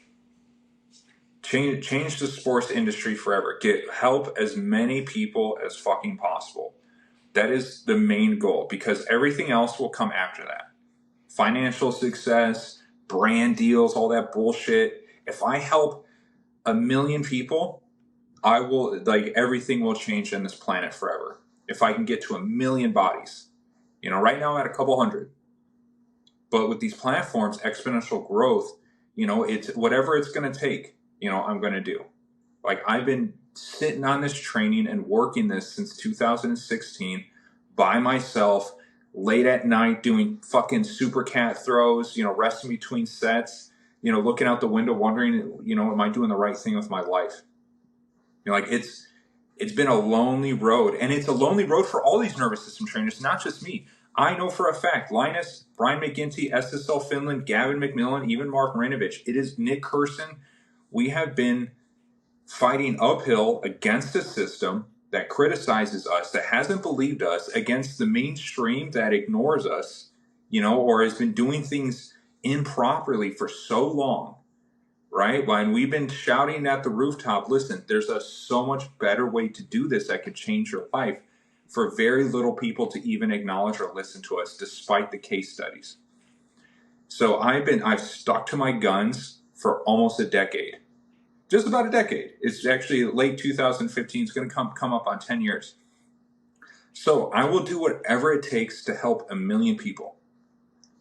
S2: Change the sports industry forever. Help as many people as fucking possible. That is the main goal, because everything else will come after that. Financial success, brand deals, all that bullshit. If I help 1,000,000 people, I will, like, everything will change on this planet forever. If I can get to 1,000,000 bodies. Right now I'm at a couple hundred. But with these platforms, exponential growth, it's whatever it's going to take, I'm going to do. Like, I've been sitting on this training and working this since 2016 by myself, late at night, doing fucking Supercat throws, resting between sets, looking out the window, wondering, am I doing the right thing with my life? Like, it's been a lonely road, and it's a lonely road for all these nervous system trainers, not just me. I know for a fact, Linus, Brian McGinty, SSL Finland, Gavin McMillan, even Mark Marinovich, it is Nick Curson. We have been fighting uphill against a system that criticizes us, that hasn't believed us, against the mainstream that ignores us, or has been doing things improperly for so long, right? When we've been shouting at the rooftop, listen, there's so much better way to do this that could change your life, for very little people to even acknowledge or listen to us, despite the case studies. So I've stuck to my guns for almost a decade. Just about a decade. It's actually late 2015. It's going to come up on 10 years. So I will do whatever it takes to help 1,000,000 people.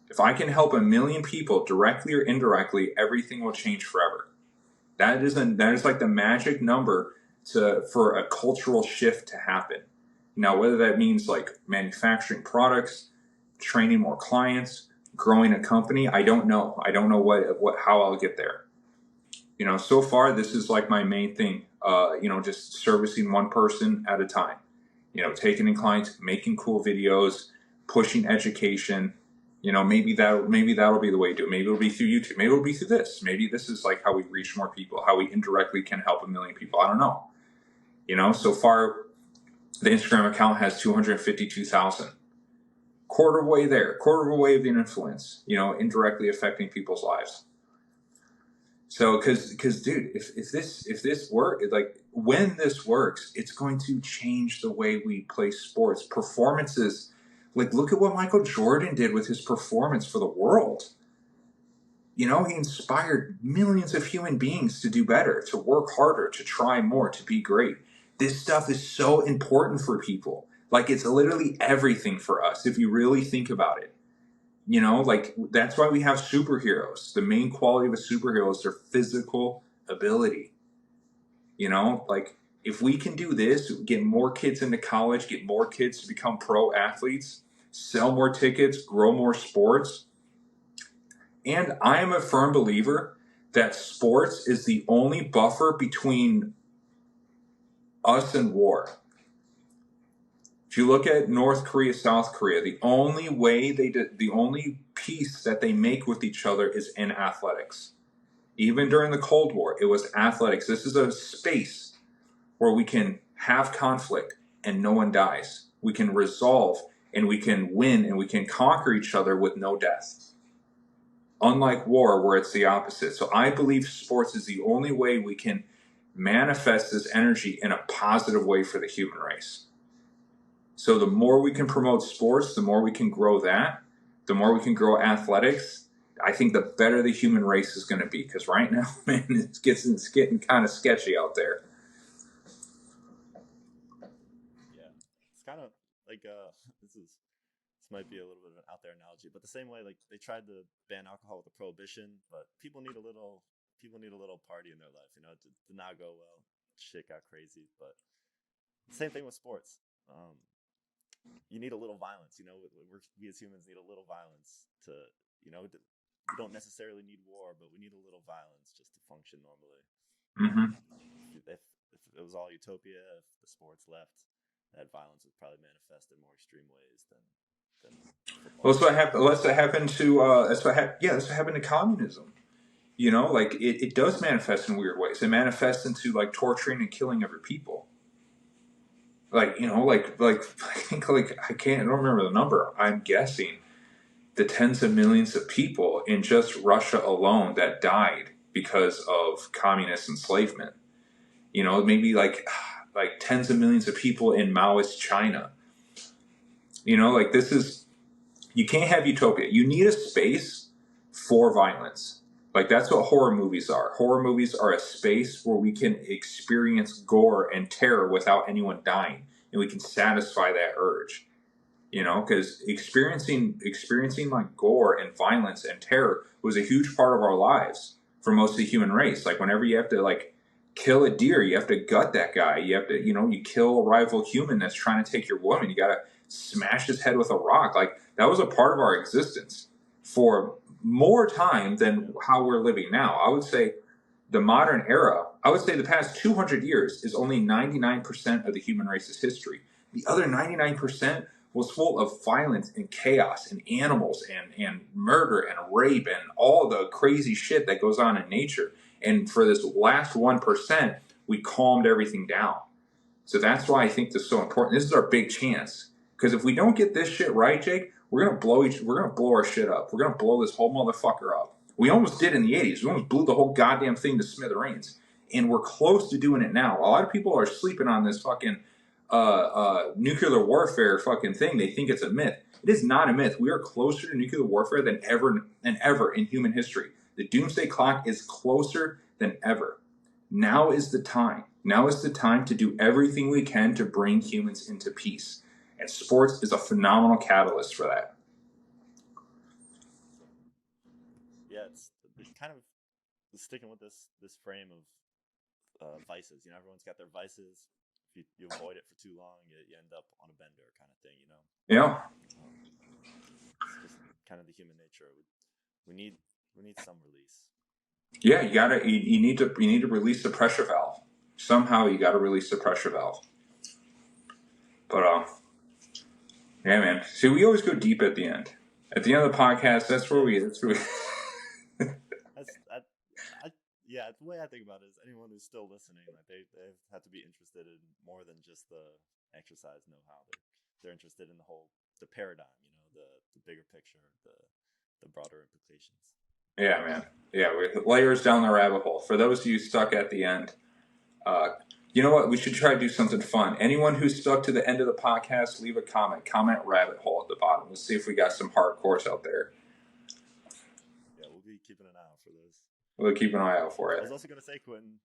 S2: If I can help 1,000,000 people directly or indirectly, everything will change forever. That is like the magic number for a cultural shift to happen. Now, whether that means like manufacturing products, training more clients, growing a company, I don't know. I don't know how I'll get there. So far, this is like my main thing, just servicing one person at a time, taking in clients, making cool videos, pushing education, maybe that'll be the way to do it. Maybe it'll be through YouTube. Maybe it'll be through this. Maybe this is like how we reach more people, how we indirectly can help 1,000,000 people. I don't know. So far, the Instagram account has 252,000. Quarter of a way there, quarter of a way of influence, indirectly affecting people's lives. So, because dude, if this work, like, when this works, it's going to change the way we play sports. Performances, like, look at what Michael Jordan did with his performance for the world. He inspired millions of human beings to do better, to work harder, to try more, to be great. This stuff is so important for people. Like, it's literally everything for us if you really think about it. Like, that's why we have superheroes. The main quality of a superhero is their physical ability. Like, if we can do this, get more kids into college, get more kids to become pro athletes, sell more tickets, grow more sports. And I am a firm believer that sports is the only buffer between us and war. If you look at North Korea, South Korea, the only peace that they make with each other is in athletics. Even during the Cold War, it was athletics. This is a space where we can have conflict and no one dies. We can resolve and we can win and we can conquer each other with no death. unlike war where it's the opposite. So I believe sports is the only way we can manifest this energy in a positive way for the human race. So the more we can promote sports, the more we can grow that, the more we can grow athletics, I think the better the human race is going to be. Because right now, man, it's getting kind of sketchy out there.
S1: Yeah, it's kind of like this might be a little bit of an out there analogy, but the same way like they tried to ban alcohol with the prohibition, but people need a little party in their life, you know, to not go well. Shit got crazy, but same thing with sports. You need a little violence, you know. We as humans need a little violence to, you know, we don't necessarily need war, but we need a little violence just to function normally.
S2: Mm-hmm.
S1: If it was all utopia, if the sports left, that violence would probably manifest in more extreme ways than football.
S2: Well, that's what happened to that's what happened to communism. You know, like it does manifest in weird ways. It manifests into like torturing and killing other people. Like, you know, like I think like I don't remember the number. I'm guessing the tens of millions of people in just Russia alone that died because of communist enslavement. You know, maybe like tens of millions of people in Maoist China. You know, like you can't have utopia. You need a space for violence. Like that's what horror movies are. Horror movies are a space where we can experience gore and terror without anyone dying, and we can satisfy that urge. You know, because experiencing like gore and violence and terror was a huge part of our lives for most of the human race. Like whenever you have to like kill a deer, you have to gut that guy. You have to, you know, you kill a rival human that's trying to take your woman. You got to smash his head with a rock. Like that was a part of our existence for more time than how we're living now. I would say the modern era, I would say the past 200 years is only 99% of the human race's history. The other 99% was full of violence and chaos and animals and murder and rape and all the crazy shit that goes on in nature. And for this last 1%, we calmed everything down. So that's why I think this is so important. This is our big chance. Because if we don't get this shit right, Jake, we're gonna blow our shit up. We're gonna blow this whole motherfucker up. We almost did in the 80s. We almost blew the whole goddamn thing to smithereens. And we're close to doing it now. A lot of people are sleeping on this fucking nuclear warfare fucking thing. They think it's a myth. It is not a myth. We are closer to nuclear warfare than ever in human history. The doomsday clock is closer than ever. Now is the time. Now is the time to do everything we can to bring humans into peace. And sports is a phenomenal catalyst for that.
S1: Yeah, it's kind of sticking with this frame of vices. You know, everyone's got their vices. If you avoid it for too long, you end up on a bender kind of thing, you know?
S2: Yeah.
S1: It's just kind of the human nature. We need some release.
S2: Yeah, you need to release the pressure valve. Somehow you got to release the pressure valve. But yeah, man. See, we always go deep at the end. At the end of the podcast, that's where we.
S1: Yeah, the way I think about it is anyone who's still listening, like they have to be interested in more than just the exercise know-how. They're interested in the paradigm, you know, the bigger picture, the broader implications.
S2: Yeah, man. Yeah, with layers down the rabbit hole. For those of you stuck at the end, you know what? We should try to do something fun. Anyone who's stuck to the end of the podcast, leave a comment. Comment rabbit hole at the bottom. Let's see if we got some hardcores out there.
S1: Yeah, we'll be keeping an eye out for those.
S2: We'll keep an eye out for it.
S1: I was also going to say, Quintin,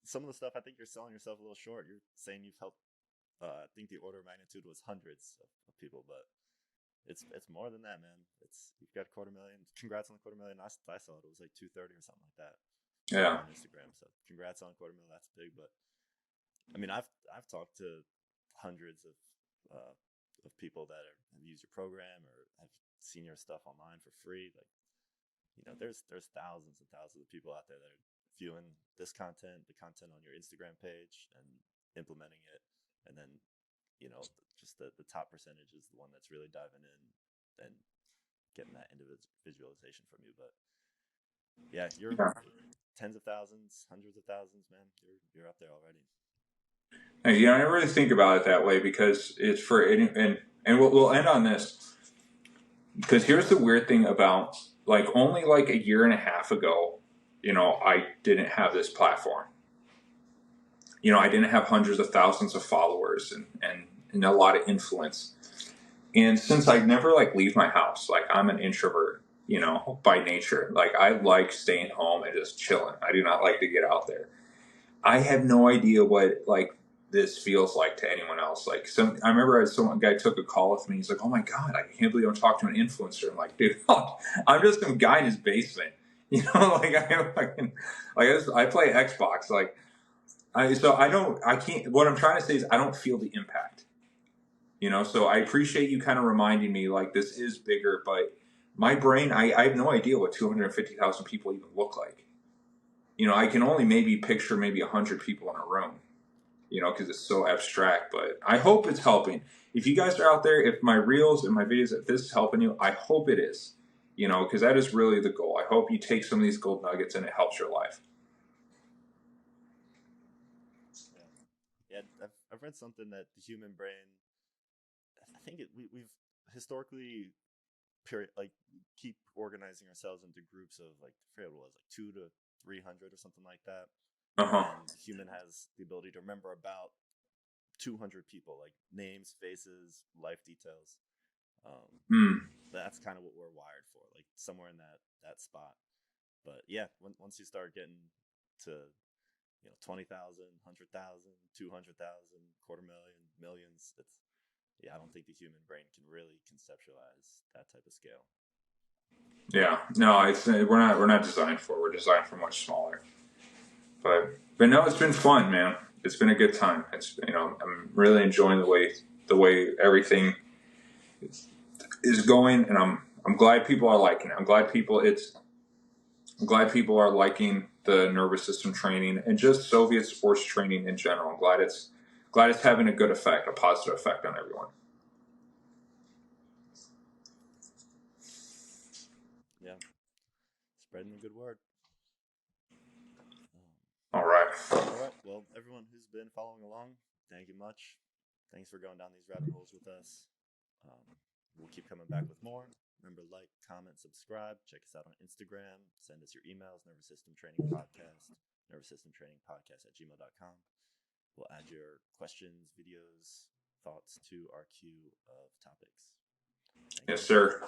S1: some of the stuff I think you're selling yourself a little short. You're saying you've helped. I think the order of magnitude was hundreds of people, but it's more than that, man. You've got 250,000. Congrats on the 250,000. I saw it. It was like 230 or something like that.
S2: Yeah.
S1: On Instagram. So congrats on 250,000. That's big, but I mean, I've talked to hundreds of people that have used your program or have seen your stuff online for free. Like, you know, there's thousands and thousands of people out there that are viewing this content, the content on your Instagram page, and implementing it. And then, you know, just the top percentage is the one that's really diving in and getting that individualization from you. But yeah, you're tens of thousands, hundreds of thousands, man. You're up there already.
S2: You know, I never really think about it that way because it's for and we'll end on this because here's the weird thing about like only like a year and a half ago, you know, I didn't have this platform. You know, I didn't have hundreds of thousands of followers and a lot of influence. And since I never like leave my house, like I'm an introvert, you know, by nature. Like I like staying home and just chilling. I do not like to get out there. I have no idea what like this feels like to anyone else. Like I remember some guy took a call with me. He's like, "Oh my god, I can't believe I'm talking to an influencer." I'm like, "Dude, I'm just some guy in his basement." You know, like I play Xbox. Like I can't. What I'm trying to say is I don't feel the impact. You know, so I appreciate you kind of reminding me like this is bigger, but my brain, I have no idea what 250,000 people even look like. You know, I can only maybe picture maybe 100 people in a room, you know, because it's so abstract, but I hope it's helping. If you guys are out there, if my reels and my videos, if this is helping you, I hope it is, you know, because that is really the goal. I hope you take some of these gold nuggets and it helps your life.
S1: Yeah, I've read something that the human brain, I think we've historically like keep organizing ourselves into groups of like I forget what it was like 2 to 300 or something like that.
S2: Uh-huh.
S1: And the human has the ability to remember about 200 people, like names, faces, life details. That's kind of what we're wired for, like somewhere in that spot. But yeah, once you start getting to 20,000, 100,000, 200,000, quarter million, millions, it's I don't think the human brain can really conceptualize that type of scale.
S2: Yeah, no, we're not designed for it. We're designed for much smaller. But no, it's been fun, man. It's been a good time. It's I'm really enjoying the way everything is going, and I'm glad people are liking it. I'm glad people are liking the nervous system training and just Soviet sports training in general. I'm glad it's having a good effect, a positive effect on everyone.
S1: Yeah, spreading the good word.
S2: All right.
S1: All right. Well, everyone who's been following along, thank you much. Thanks for going down these rabbit holes with us. We'll keep coming back with more. Remember, like, comment, subscribe. Check us out on Instagram. Send us your emails, Nervous System Training Podcast, Nervous System Training Podcast at gmail.com. We'll add your questions, videos, thoughts to our queue of topics.
S2: Yes, sir.